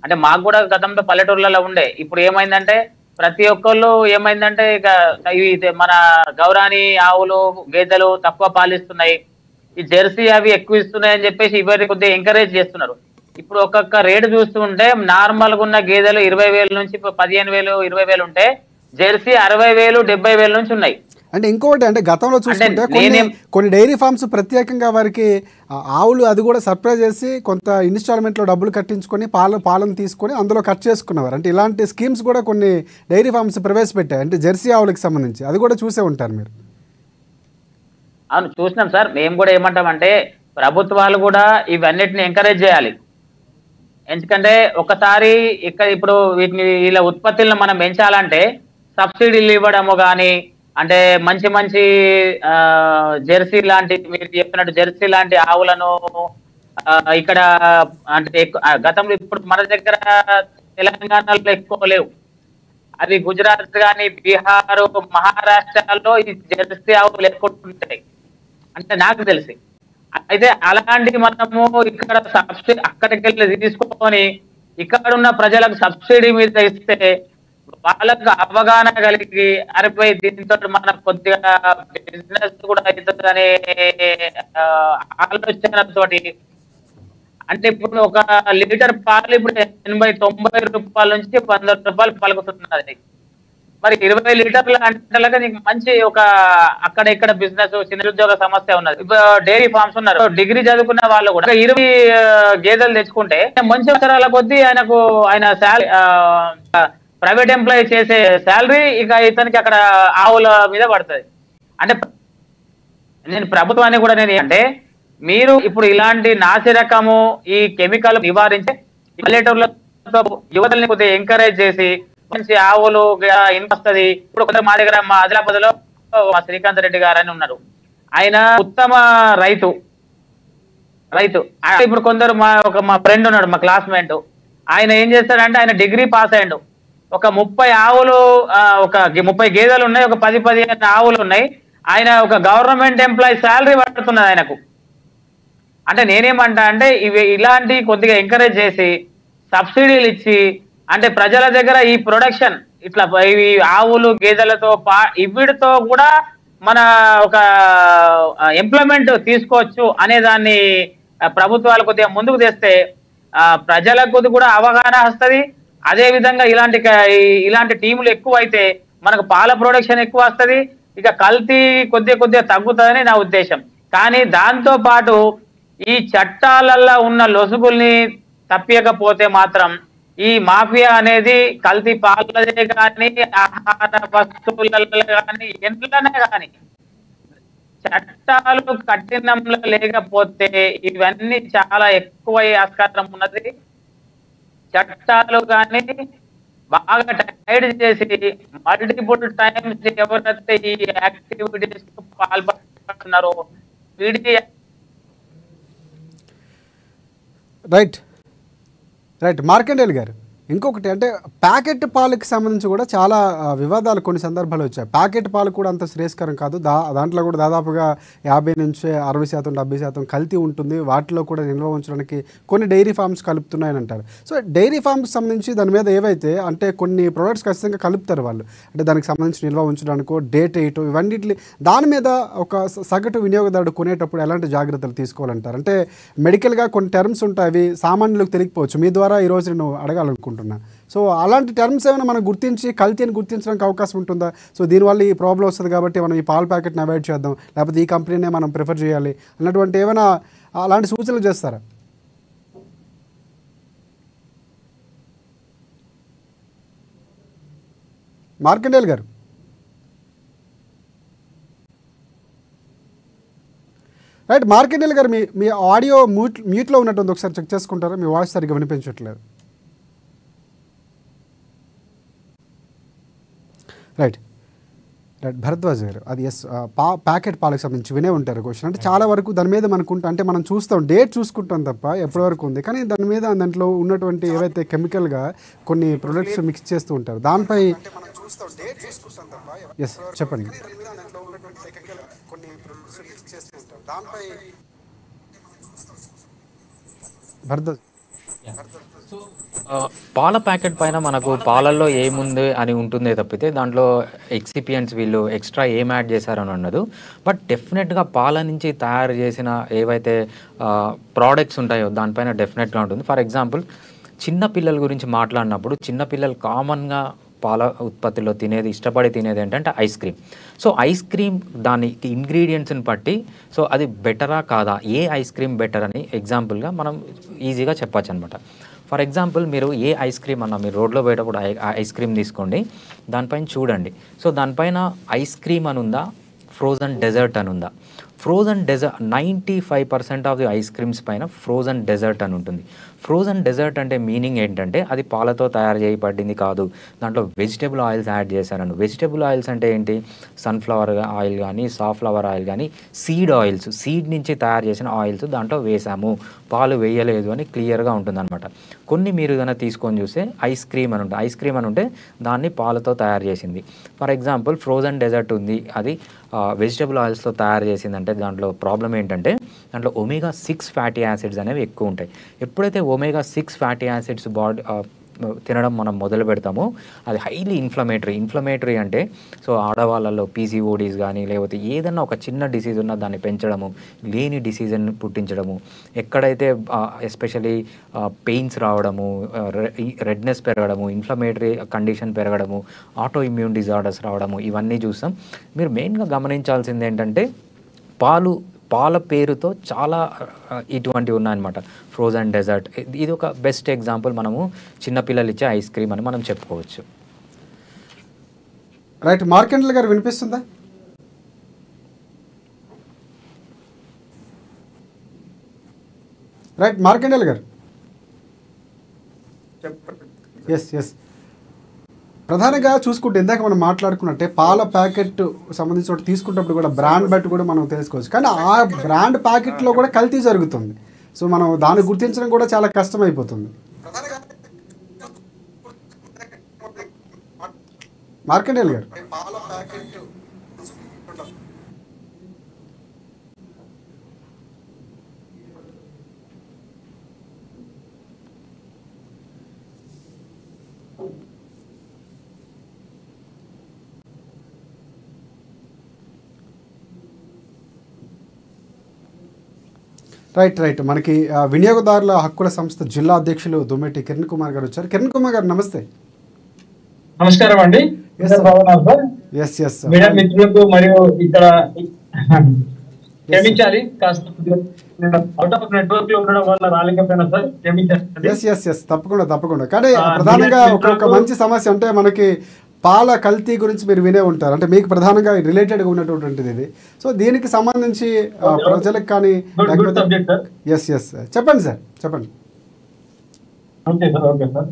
అంటే మాకు కూడా గతంలో పల్లెటూర్లలో ఉండే. ఇప్పుడు ఏమైందంటే ప్రతి ఒక్కళ్ళు ఏమైందంటే ఇక మన గౌరాని ఆవులు గేదెలు తక్కువ పాలిస్తున్నాయి, ఈ జెర్సీ అవి ఎక్కువ ఇస్తున్నాయి అని చెప్పేసి ఇవన్నీ కొద్దిగా ఎంకరేజ్ చేస్తున్నారు. ఇప్పుడు ఒక్కొక్క రేటు చూస్తుంటే నార్మల్గా ఉన్న గేదెలు 20,000 నుంచి 15,000 20,000 ఉంటే జెర్సీ 60,000 70,000 నుంచి ఉన్నాయి. అంటే ఇంకొకటి, అంటే గతంలో చూసుకుంటే కొన్ని డైరీ ఫార్మ్స్ ప్రత్యేకంగా వారికి ఆవులు అది కూడా సర్ప్రైజ్ చేసి కొంత ఇన్స్టాల్మెంట్లో డబ్బులు కట్టించుకొని పాలను తీసుకొని అందులో కట్ చేసుకునేవారు. అంటే ఇలాంటి స్కీమ్స్ కూడా కొన్ని డైరీ ఫార్మ్స్ ప్రవేశపెట్టాయి, అంటే జెర్సీ ఆవులకు సంబంధించి. అది కూడా చూసే ఉంటారు మీరు. అవును, చూసినాం సార్. మేము కూడా ఏమంటామంటే ప్రభుత్వాలు కూడా ఇవన్నిటిని ఎంకరేజ్ చేయాలి. ఎందుకంటే ఒకసారి ఇప్పుడు వీళ్ళ ఉత్పత్తులను మనం పెంచాలంటే సబ్సిడీలు ఇవ్వడము కానీ, అంటే మంచి మంచి జెర్సీ లాంటి, మీరు చెప్పినట్టు జెర్సీ లాంటి ఆవులను ఇక్కడ అంటే గతంలో ఇప్పుడు మన దగ్గర తెలంగాణలో ఎక్కువ లేవు. అవి గుజరాత్ కానీ బీహార్ మహారాష్ట్రలో ఈ జెర్సీ ఆవులు ఎక్కువ ఉంటాయి అంటే నాకు తెలిసి. అయితే అలాంటి మనము ఇక్కడ సబ్సిడీ అక్కడికి వెళ్ళి తీసుకొని ఇక్కడ ఉన్న ప్రజలకు సబ్సిడీ మీద ఇస్తే వాళ్ళకు అవగాహన కలిగి అరిపోయి దీంతో మనకు కొద్దిగా బిజినెస్ కూడా అవుతుంది అనే ఆలోచనతోటి. అంటే ఇప్పుడు ఒక లీటర్ పాలు ఇప్పుడు 80-90 రూపాయల నుంచి 100 రూపాయలు పలుకుతున్నది. మరి 20 లీటర్ల గంటలుగా నీకు మంచి ఒక అక్కడ ఇక్కడ బిజినెస్ నిరుద్యోగ సమస్య ఉన్నది. ఇప్పుడు డైరీ ఫార్మ్స్ ఉన్నారు, డిగ్రీ చదువుకున్న వాళ్ళు కూడా 20 గేదెలు తెచ్చుకుంటే మంచి అవసరాల కొద్దీ ఆయన ప్రైవేట్ ఎంప్లాయీ చేసే శాలరీ ఇక ఇతనికి అక్కడ ఆవుల మీద పడుతుంది. అంటే నేను ప్రభుత్వాన్ని కూడా అంటే మీరు ఇప్పుడు ఇలాంటి నాసి రకము ఈ కెమికల్ నివారించే పల్లెటూర్లతో యువతల్ని కొద్దిగా ఎంకరేజ్ చేసి మంచి ఆవులు వస్తుంది. ఇప్పుడు కొందరు మా దగ్గర మా ఆదిలాబాద్ లో మా శ్రీకాంత్ రెడ్డి గారు అని ఉన్నారు, ఆయన ఉత్తమ రైతు. ఇప్పుడు కొందరు మా ఫ్రెండ్ ఉన్నాడు, మా క్లాస్మేట్, ఆయన ఏం చేస్తాడంటే ఆయన డిగ్రీ పాస్ అయ్యాడు. ఒక 30 ఆవులు ఒక 30 గేదెలు ఉన్నాయి, ఒక 10-15 ఆవులు ఉన్నాయి. ఆయన ఒక గవర్నమెంట్ ఎంప్లాయీ శాలరీ పడుతున్నది ఆయనకు. అంటే నేనేమంటా అంటే ఇలాంటి కొద్దిగా ఎంకరేజ్ చేసి సబ్సిడీలు ఇచ్చి అంటే ప్రజల దగ్గర ఈ ప్రొడక్షన్ ఇట్లా ఇవి ఆవులు గేదెలతో వీటితో కూడా మన ఒక ఎంప్లాయ్మెంట్ తీసుకోవచ్చు అనే దాన్ని ప్రభుత్వాలు కొద్దిగా ముందుకు తెస్తే ప్రజలకు కూడా అవగాహన వస్తుంది. అదే విధంగా ఇలాంటి టీములు ఎక్కువ అయితే మనకు పాల ప్రొడక్షన్ ఎక్కువ వస్తుంది, ఇక కల్తీ కొద్దిగా తగ్గుతుందని నా ఉద్దేశం. కానీ దాంతో పాటు ఈ చట్టాలల్లో ఉన్న లొసుగుల్ని తప్పియకపోతే మాత్రం ఈ మాఫియా అనేది కల్తీ పాలదే కానీ ఆహార వస్తువులలో కానీ ఎందులోనే కానీ చట్టాలు కఠినంలో లేకపోతే ఇవన్నీ చాలా ఎక్కువయ్యే ఆస్కారం ఉన్నది. చట్టాలు కానీ బాగా టైట్ చేసి మల్టిపుల్ టైమ్స్ ఎవరైతే ఈ యాక్టివిటీస్ పాల్పడుతున్నారో రైట్ మార్కండేయులు గారు, ఇంకొకటి అంటే ప్యాకెట్ పాలకి సంబంధించి కూడా చాలా వివాదాలు కొన్ని సందర్భాలు వచ్చాయి. ప్యాకెట్ పాలు కూడా అంత శ్రేయస్కరం కాదు, దాంట్లో కూడా దాదాపుగా 50-60%, 70% కల్తీ ఉంటుంది. వాటిలో కూడా నిల్వ ఉంచడానికి కొన్ని డైరీ ఫార్మ్స్ కలుపుతున్నాయని అంటారు. సో డైరీ ఫార్మ్కి సంబంధించి దాని మీద ఏవైతే అంటే కొన్ని ప్రొడక్ట్స్ ఖచ్చితంగా కలుపుతారు వాళ్ళు, అంటే దానికి సంబంధించి నిల్వ ఉంచడానికో డేట్ వేయటం ఇవన్నిటి దాని మీద ఒక సగటు వినియోగదారుడు కొనేటప్పుడు ఎలాంటి జాగ్రత్తలు తీసుకోవాలంటారు? అంటే మెడికల్గా కొన్ని టర్మ్స్ ఉంటాయి, అవి సామాన్యులకు తెలియకపోవచ్చు. మీ ద్వారా ఈరోజు నేను అడగాలనుకుంటున్నాను. సో అలాంటి టర్మ్స్ ఏమైనా మనం గుర్తించి కల్తీని గుర్తించడానికి అవకాశం ఉంటుందా? సో దీనివల్ల ఈ ప్రాబ్లం వస్తుంది కాబట్టి మనం ఈ పాల ప్యాకెట్ని అవాయిడ్ చేద్దాం, లేకపోతే ఈ కంపెనీనే మనం ప్రిఫర్ చేయాలి అన్నటువంటి ఏమైనా అలాంటి సూచనలు చేస్తారా? మార్కండేయులు గారు, రైట్. మార్కండేయులు గారు, మీ ఆడియో మ్యూట్లో ఉన్నట్టుంది, ఒకసారి చెక్ చేసుకుంటారా? మీ వాయిస్ సరిగ్గా వినిపించట్లేదు. రైట్ భరద్వాజ్ గారు, అది ప్యాకెట్ పాలకు సంబంధించి వినే ఉంటారు క్వశ్చన్. అంటే చాలా వరకు దాని మీద మనకుంటా అంటే మనం చూస్తాం, డేట్ చూసుకుంటాం తప్ప ఎప్పటి వరకు ఉంది, కానీ దాని మీద దాంట్లో ఉన్నటువంటి ఏవైతే కెమికల్గా కొన్ని ప్రొడక్ట్స్ మిక్స్ చేస్తూ ఉంటారు దానిపై చెప్పండి. భరద్వాజ్, పాల ప్యాకెట్ పైన మనకు పాలల్లో ఏముంది అని ఉంటుందే తప్పితే దాంట్లో ఎక్సిపియంట్స్ వీళ్ళు ఎక్స్ట్రా ఏం యాడ్ చేశారని అన్నది. బట్ డెఫినెట్గా పాల నుంచి తయారు చేసిన ఏవైతే ప్రోడక్ట్స్ ఉంటాయో దానిపైన డెఫినెట్గా ఉంటుంది. ఫర్ ఎగ్జాంపుల్ చిన్న పిల్లల గురించి మాట్లాడినప్పుడు చిన్నపిల్లలు కామన్గా పాల ఉత్పత్తిలో ఇష్టపడి తినేది ఏంటంటే ice cream. So ice cream దాని ఇంగ్రీడియంట్స్ని బట్టి సో అది బెటరా కాదా, ఏ ఐస్ క్రీమ్ బెటర్ అని ఎగ్జాంపుల్గా మనం ఈజీగా చెప్పచ్చు అనమాట. ఫర్ ఎగ్జాంపుల్ మీరు ఏ ఐస్ క్రీమ్ అన్నా మీరు రోడ్లో పోయేటప్పుడు ఐస్ క్రీమ్ తీసుకోండి, దానిపైన చూడండి. సో దానిపైన ఐస్ క్రీమ్ అని ఉందా, ఫ్రోజన్ డెజర్ట్ అని ఉందా? Frozen dessert 95% of the ice creams పైన ఫ్రోజన్ డెజర్ట్ అని ఉంటుంది. ఫ్రోజన్ డెజర్ట్ అంటే మీనింగ్ ఏంటంటే అది పాలతో తయారు చేయబడింది కాదు, దాంట్లో వెజిటేబుల్ ఆయిల్స్ యాడ్ చేశారని. వెజిటేబుల్ ఆయిల్స్ అంటే ఏంటి? సన్ఫ్లవర్ ఆయిల్ కానీ సాఫ్లవర్ ఆయిల్ కానీ సీడ్ ఆయిల్స్, సీడ్ నుంచి తయారు చేసిన ఆయిల్స్ దాంట్లో వేసాము. పాలు వేయలేదు అని క్లియర్గా ఉంటుందన్నమాట. కొన్ని మీరు ఏదైనా తీసుకొని చూస్తే ఐస్ క్రీమ్ అని ఉంటుంది. ఐస్ క్రీమ్ అని ఉంటే దాన్ని పాలతో తయారు చేసింది. ఫర్ ఎగ్జాంపుల్ ఫ్రోజన్ డెజర్ట్ ఉంది, అది వెజిటబుల్ ఆయిల్స్తో తయారు చేసిందంటే దాంట్లో ప్రాబ్లం ఏంటంటే దాంట్లో ఒమేగా 6 ఫ్యాటీ యాసిడ్స్ అనేవి ఎక్కువ ఉంటాయి. ఎప్పుడైతే ఒమేగా 6 ఫ్యాటీ యాసిడ్స్ తినడం మనం మొదలు పెడతామో అది హైలీ ఇన్ఫ్లమేటరీ అంటే సో ఆడవాళ్ళలో పీసీఓడీస్ కానీ లేకపోతే ఏదన్నా ఒక చిన్న డిసీజ్ ఉన్నా దాన్ని పెంచడము, లేని డిసీజ్ని పుట్టించడము, ఎక్కడైతే ఎస్పెషలీ పెయిన్స్ రావడము, రెడ్నెస్ పెరగడము, ఇన్ఫ్లమేటరీ కండిషన్ పెరగడము, ఆటో ఇమ్యూన్ డిజార్డర్స్ రావడము, ఇవన్నీ చూస్తాం. మీరు మెయిన్గా గమనించాల్సింది ఏంటంటే పాల పేరుతో చాలా ఇటువంటివి ఉన్నాయన్నమాట. ఫ్రోజన్ డెజర్ట్ ఇది ఒక బెస్ట్ ఎగ్జాంపుల్. మనము చిన్నపిల్లలు ఇచ్చే ఐస్ క్రీమ్ అని మనం చెప్పుకోవచ్చు. రైట్, మార్కెండల్ గారు వినిపిస్తుందా? రైట్, మార్కెండల్ గారు. ఎస్ ప్రధానంగా చూసుకుంటే ఇందాక మనం మాట్లాడుకున్నట్టే పాల ప్యాకెట్ సంబంధించి ఒకటి తీసుకున్నప్పుడు కూడా బ్రాండ్ బట్టి కూడా మనం తెలుసుకోవచ్చు. కానీ ఆ బ్రాండ్ ప్యాకెట్లో కూడా కల్తీ జరుగుతుంది. సో మనం దాన్ని గుర్తించడం కూడా చాలా కష్టమైపోతుంది. మార్కెండల్ గారు. రైట్ మనకి వినియోగదారుల హక్కుల సంస్థ జిల్లా అధ్యక్షులు దుమ్మెటి కిరణ్ కుమార్ గారు వచ్చారు. కిరణ్ కుమార్ గారు నమస్తే. నమస్కారం అండి. మీడియా మిత్రులకు మరియు ఇక్కడ క్షమించాలి, కాస్త అవుట్ ఆఫ్ నెట్వర్క్ లో ఉండడం వల్ల రాలేకపోయినా సార్, క్షమించాలి. తప్పకుండా కానీ ప్రధానంగా ఒక మంచి సమస్య అంటే మనకి పాల కల్తీ గురించి మీరు వినే ఉంటారు, అంటే మీకు ప్రధానంగా రిలేటెడ్గా ఉన్నటువంటిది ఇది. సో దీనికి సంబంధించి ప్రజలకు కానీ చెప్పండి సార్, చెప్పండి. Okay sir.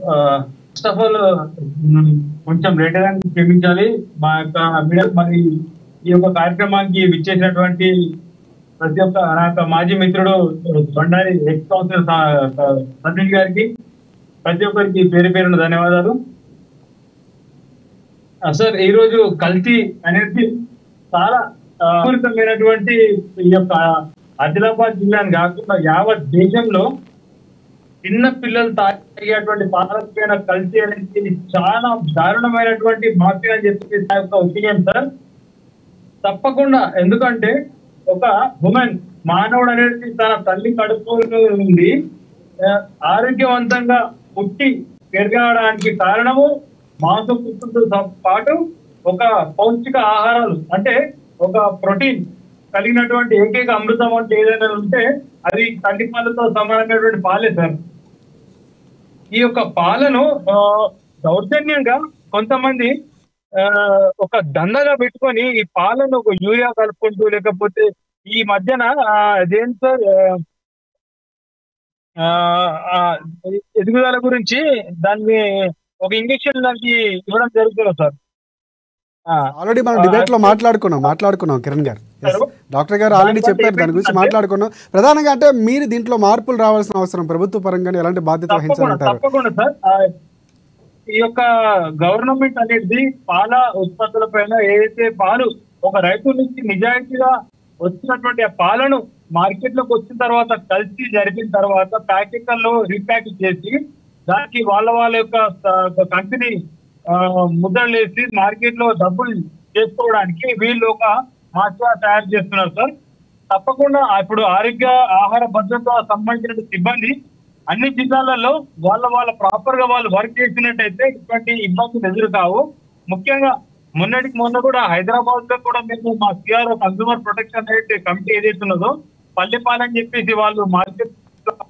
First of all కొంచెం లేట్ గా క్షమించాలి. మా యొక్క మీడియా మరి ఈ యొక్క కార్యక్రమానికి విచ్చేసినటువంటి ప్రతి ఒక్క నా యొక్క మాజీ మిత్రుడు బండారి ఎక్స్ కౌన్సిలర్ సతీష్ గారికి ప్రతి ఒక్కరికి పేరు పేరున ధన్యవాదాలు. సార్, ఈ రోజు కల్తీ అనేది చాలా అపూరితమైనటువంటి ఈ యొక్క ఆదిలాబాద్ జిల్లాని కాకుండా యావత్ దేశంలో చిన్న పిల్లలు తాగేటువంటి పాలపైన కల్తీ అనేది చాలా దారుణమైనటువంటి మాఫియా అని చెప్పి నా యొక్క ఒపీనియన్ సార్. తప్పకుండా, ఎందుకంటే ఒక ఉమెన్ మానవుడు అనేది తన తల్లి కడుపు నుండి ఆరోగ్యవంతంగా పుట్టి పెరగడానికి కారణము మాంసపుత్రులతో పాటు ఒక పౌష్టిక ఆహారాలు, అంటే ఒక ప్రోటీన్ కలిగినటువంటి ఏకైక అమృతం అంటే ఏదైనా ఉంటే అది తల్లి పాలతో సమానమైనటువంటి పాలే సార్. ఈ యొక్క పాలను దౌర్జన్యంగా కొంతమంది ఒక దండగా పెట్టుకొని ఈ పాలను ఒక యూరియా కలుపుకుంటూ, లేకపోతే ఈ మధ్యన అదేం సార్ ఎదుగుదల గురించి దాన్ని ఒక ఇంజక్షన్ దానికి ఇవ్వడం జరుగుతుంది సార్. ఆల్రెడీ మనం డిబేట్ లో మాట్లాడుకున్నాం కిరణ్ గారు. డాక్టర్ గారు ఆల్రెడీ చెప్పారు, దాని గురించి మాట్లాడుకున్నాం. ప్రధానంగా అంటే మీరు దీంట్లో మార్పులు రావాల్సిన అవసరం ప్రభుత్వ పరంగా ఎలాంటి బాధ్యత వహించాలంటారు? తప్పకుండా సార్. ఈ యొక్క గవర్నమెంట్ అనేది పాల ఉత్పత్తుల పైన ఏదైతే పాలు ఒక రైతు నుంచి నిజాయితీగా వచ్చినటువంటి ఆ పాలను మార్కెట్ లోకి వచ్చిన తర్వాత కల్తీ జరిగిన తర్వాత ప్యాకెట్లలో రీప్యాక్ చేసి దానికి వాళ్ళ యొక్క కంపెనీ ముద్రలు వేసి మార్కెట్ లో డబ్బులు చేసుకోవడానికి వీళ్ళు ఒక మాస్టర్ తయారు చేస్తున్నారు సార్. తప్పకుండా ఇప్పుడు ఆరోగ్య ఆహార భద్రత సంబంధించిన సిబ్బంది అన్ని జిల్లాలలో వాళ్ళ ప్రాపర్ గా వాళ్ళు వర్క్ చేసినట్టయితే ఇటువంటి ఇబ్బందులు ఎదురు కావు. ముఖ్యంగా మొన్న కూడా హైదరాబాద్ లో కూడా మేము మా సిఆర్ కన్స్యూమర్ ప్రొటెక్షన్ కమిటీ ఏదైతే ఉన్నదో పల్లెపాలెం అని చెప్పేసి వాళ్ళు మార్కెట్ అక్కడ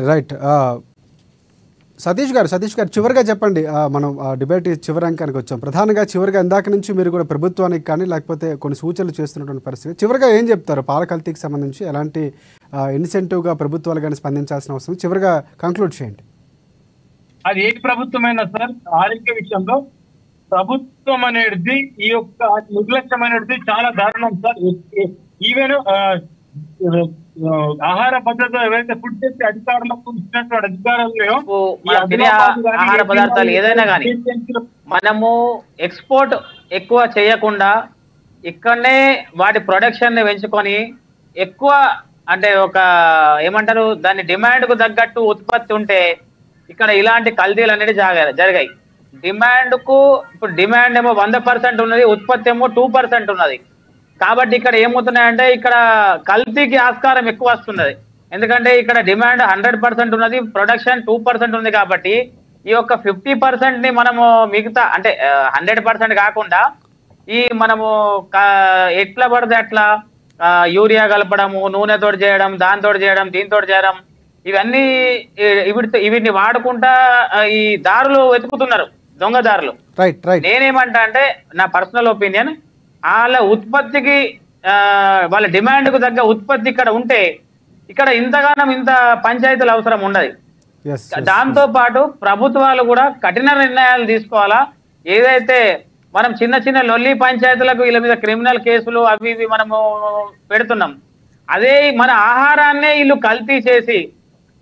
రైట్ సతీష్ గారు చివరిగా చెప్పండి. మనం డిబేట్ చివరి అంకానికి వచ్చాం. ప్రధానంగా చివరిగా ఇందాక నుంచి మీరు కూడా ప్రభుత్వానికి కానీ లేకపోతే కొన్ని సూచనలు చేస్తున్నటువంటి పరిస్థితి, చివరిగా ఏం చెప్తారు? పాల కల్తీకి సంబంధించి ఎలాంటి ఇన్సెంటివ్గా ప్రభుత్వాలు కానీ స్పందించాల్సిన అవసరం, చివరిగా కంక్లూడ్ చేయండి. అది ఏ ప్రభుత్వమైనా సార్, ఆరోగ్య విషయంలో ప్రభుత్వం అనేది ఈ యొక్క నిర్లక్ష్యం అనేది చాలా దారుణం సార్. ఈవెన్ ఆహార భద్రత ఏవైతే ఫుడ్ సేఫ్టీ అధికారులకు ఇచ్చినటువంటి అధికారులు ఆహార పదార్థాలు ఏదైనా కానీ మనము ఎక్స్పోర్ట్ ఎక్కువ చేయకుండా ఇక్కడనే వాటి ప్రొడక్షన్ ని పెంచుకొని ఎక్కువ అంటే ఒక ఏమంటారు దాని డిమాండ్ కు తగ్గట్టు ఉత్పత్తి ఉంటే ఇక్కడ ఇలాంటి కల్తీలు అనేది జరిగాయి. డిమాండ్ కు ఇప్పుడు డిమాండ్ ఏమో 100% ఉన్నది, ఉత్పత్తి ఏమో 2% ఉన్నది. కాబట్టి ఇక్కడ ఏమవుతున్నాయంటే ఇక్కడ కల్తీకి ఆస్కారం ఎక్కువ వస్తున్నది. ఎందుకంటే ఇక్కడ డిమాండ్ 100% ఉన్నది, ప్రొడక్షన్ 2% ఉంది. కాబట్టి ఈ యొక్క 50% ని మనము మిగతా అంటే 100% కాకుండా ఈ మనము ఎట్లా పడితే అట్లా యూరియా కలపడము, నూనెతో చేయడం, దాంతో చేయడం, దీంతో చేయడం, ఇవన్నీ వీటిని వాడుకుంటా ఈ దారులు వెతుకుతున్నారు, దొంగదారులు. నేనేమంటా అంటే నా పర్సనల్ ఒపీనియన్, వాళ్ళ ఉత్పత్తికి వాళ్ళ డిమాండ్ కు తగ్గ ఉత్పత్తి ఇక్కడ ఉంటే ఇక్కడ ఇంతగానం ఇంత పంచాయతీలు అవసరం ఉండదు. దాంతో పాటు ప్రభుత్వాలు కూడా కఠిన నిర్ణయాలు తీసుకోవాలా. ఏదైతే మనం చిన్న చిన్న లొల్లి పంచాయతీలకు వీళ్ళ మీద క్రిమినల్ కేసులు అవి ఇవి మనము పెడుతున్నాం, అదే మన ఆహారాన్నే వీళ్ళు కల్తీ చేసి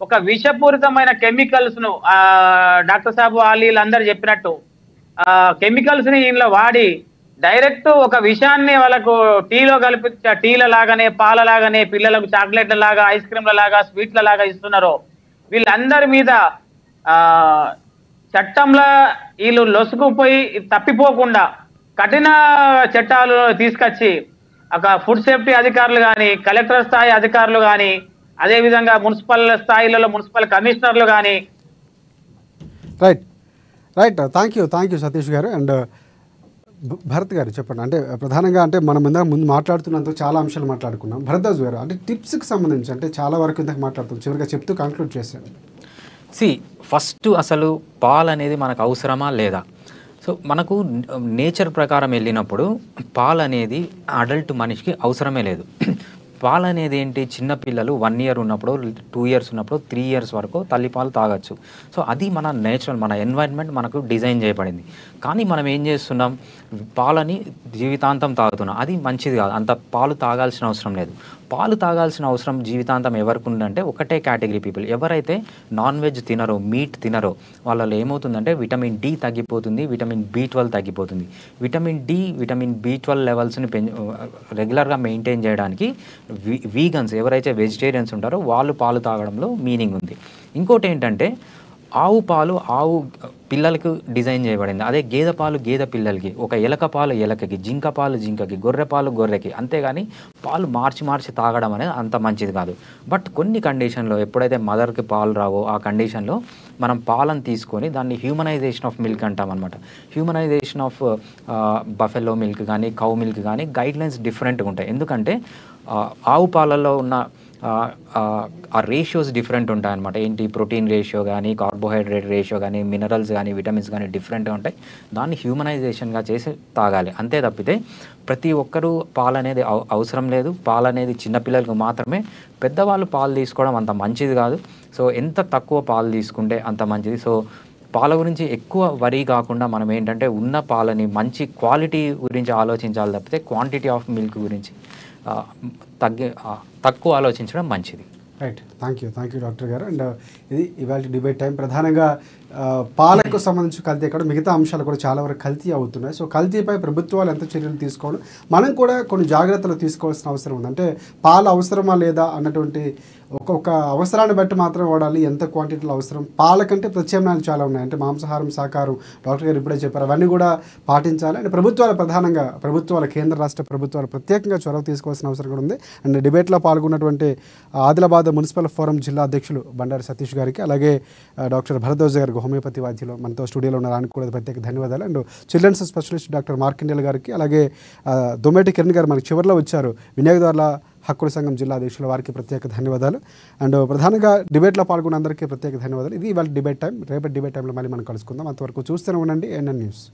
ఒక విషపూరితమైన కెమికల్స్ ను డాక్టర్ సాబు వీళ్ళందరూ చెప్పినట్టు కెమికల్స్ ని వీళ్ళు వాడి డైరెక్ట్ ఒక విషయాన్ని వాళ్ళకు టీలో కలిపి టీల లాగానే పాల లాగానే పిల్లలకు చాక్లెట్ల లాగా ఐస్ క్రీమ్ల లాగా స్వీట్ల లాగా ఇస్తున్నారో వీళ్ళందరి మీద చట్టంలో వీళ్ళు లొసుకుపోయి తప్పిపోకుండా కఠిన చట్టాలు తీసుకొచ్చి ఒక ఫుడ్ సేఫ్టీ అధికారులు కానీ, కలెక్టర్ స్థాయి అధికారులు కానీ, అదేవిధంగా మున్సిపల్ స్థాయిలలో మున్సిపల్ కమిషనర్లు కానీ. రైట్ థ్యాంక్ యూ సతీష్ గారు. అండ్ భరత్ గారు చెప్పండి. అంటే ప్రధానంగా అంటే మనం ముందు మాట్లాడుతున్నందుకు చాలా అంశాలు మాట్లాడుకున్నాం. భరద్వాజ్ గారు అంటే టిప్స్కి సంబంధించి అంటే చాలా వరకు ఇంతకు మాట్లాడుతున్నాం, చివరిగా చెప్తూ కంక్లూడ్ చేశాను. ఫస్ట్ అసలు పాలు అనేది మనకు అవసరమా లేదా? సో మనకు నేచర్ ప్రకారం వెళ్ళినప్పుడు పాలు అనేది అడల్ట్ మనిషికి అవసరమే లేదు. పాలు అనేది ఏంటి, చిన్నపిల్లలు 1 year ఉన్నప్పుడు, 2 years ఉన్నప్పుడు, 3 years వరకు తల్లిపాలు తాగొచ్చు. సో అది మన నేచురల్, మన ఎన్వైరన్మెంట్ మనకు డిజైన్ చేయబడింది. కానీ మనం ఏం చేస్తున్నాం, పాలని జీవితాంతం తాగుతున్నాం. అది మంచిది కాదు, అంత పాలు తాగాల్సిన అవసరం లేదు. పాలు తాగాల్సిన అవసరం జీవితాంతం ఎవరికి ఉందంటే ఒకటే కేటగిరీ పీపుల్, ఎవరైతే నాన్ వెజ్ తినరో, మీట్ తినరో వాళ్ళలో ఏమవుతుందంటే విటమిన్ డి తగ్గిపోతుంది, విటమిన్ B12 తగ్గిపోతుంది. విటమిన్ డి, విటమిన్ B12 లెవెల్స్ని రెగ్యులర్గా మెయింటైన్ చేయడానికి వీగన్స్ ఎవరైతే వెజిటేరియన్స్ ఉంటారో వాళ్ళు పాలు తాగడంలో మీనింగ్ ఉంది. ఇంకోటి ఏంటంటే ఆవు పాలు ఆవు పిల్లలకు డిజైన్ చేయబడింది, అదే గేదె పాలు గేదె పిల్లలకి, ఒక ఎలక పాలు ఎలకకి, జింక పాలు జింకకి, గొర్రె పాలు గొర్రెకి. అంతేగాని పాలు మార్చి తాగడం అనేది అంత మంచిది కాదు. బట్ కొన్ని కండిషన్లో ఎప్పుడైతే మదర్కి పాలు రావో ఆ కండిషన్లో మనం పాలను తీసుకొని దాన్ని హ్యూమనైజేషన్ ఆఫ్ మిల్క్ అంటాం అనమాట. హ్యూమనైజేషన్ ఆఫ్ బఫెలో మిల్క్ కానీ కౌ మిల్క్ కానీ గైడ్లైన్స్ డిఫరెంట్గా ఉంటాయి. ఎందుకంటే ఆవు పాలల్లో ఉన్న ఆ రేషియోస్ డిఫరెంట్ ఉంటాయన్నమాట. ఏంటి, ప్రోటీన్ రేషియో కానీ, కార్బోహైడ్రేట్ రేషియో కానీ, మినరల్స్ కానీ, విటమిన్స్ కానీ డిఫరెంట్గా ఉంటాయి. దాన్ని హ్యూమనైజేషన్గా చేసి తాగాలి. అంతే తప్పితే ప్రతి ఒక్కరూ పాలు అనేది అవసరం లేదు. పాలు అనేది చిన్నపిల్లలకు మాత్రమే, పెద్దవాళ్ళు పాలు తీసుకోవడం అంత మంచిది కాదు. సో ఎంత తక్కువ పాలు తీసుకుంటే అంత మంచిది. సో పాల గురించి ఎక్కువ వరీ కాకుండా మనం ఏంటంటే ఉన్న పాలని మంచి క్వాలిటీ గురించి ఆలోచించాలి తప్పితే క్వాంటిటీ ఆఫ్ మిల్క్ గురించి తక్కువ ఆలోచించడం మంచిది. రైట్, థ్యాంక్ యూ డాక్టర్ గారు. అండ్ ఇది ఇవాళ డిబేట్ టైం. ప్రధానంగా పాలకు సంబంధించి కల్తీ ఎక్కడ, మిగతా అంశాలు కూడా చాలా వరకు కల్తీ అవుతున్నాయి. సో కల్తీపై ప్రభుత్వాలు ఎంత చర్యలు తీసుకోవాలి, మనం కూడా కొన్ని జాగ్రత్తలు తీసుకోవాల్సిన అవసరం ఉంది. అంటే పాలు అవసరమా లేదా అన్నటువంటి ఒక్కొక్క అవసరాన్ని బట్టి మాత్రమే వాడాలి, ఎంత క్వాంటిటీలో అవసరం. పాల కంటే ప్రత్యామ్నాయాలు చాలా ఉన్నాయి. అంటే మాంసాహారం, శాకాహారం డాక్టర్ గారు ఇప్పుడే చెప్పారు, అవన్నీ కూడా పాటించాలి. అండ్ ప్రభుత్వాలు ప్రధానంగా కేంద్ర రాష్ట్ర ప్రభుత్వాలు ప్రత్యేకంగా చొరవ తీసుకోవాల్సిన అవసరం కూడా ఉంది. అండ్ డిబేట్లో పాల్గొన్నటువంటి ఆదిలాబాద్ మున్సిపల్ ఫోరం జిల్లా అధ్యక్షులు బండారి సతీష్ గారికి, అలాగే డాక్టర్ భరద్వాజ్ గారికి, హోమియోపతి వైద్యులు మనతో స్టూడియోలో ఉన్న దానికి కూడా ప్రత్యేక ధన్యవాదాలు. అండ్ చిల్డ్రన్స్ స్పెషలిస్ట్ డాక్టర్ మార్కండేల్ గారికి, అలాగే దొమ్మేటి కిరణ్ గారు మనకి చివరిలో వచ్చారు, వినియోగదారుల హక్కుల సంఘం జిల్లా అధ్యక్షుల వారికి ప్రత్యేక ధన్యవాదాలు. అండ్ ప్రధానంగా డిబేట్లో పాల్గొన్న అందరికీ ప్రత్యేక ధన్యవాదాలు. ఇది ఇవాళ డిబేట్ టైం. రేపటి డిబేట్ టైంలో మళ్ళీ మనం కలుసుకుందాం. అంతవరకు చూస్తూనే ఉండండి NN న్యూస్.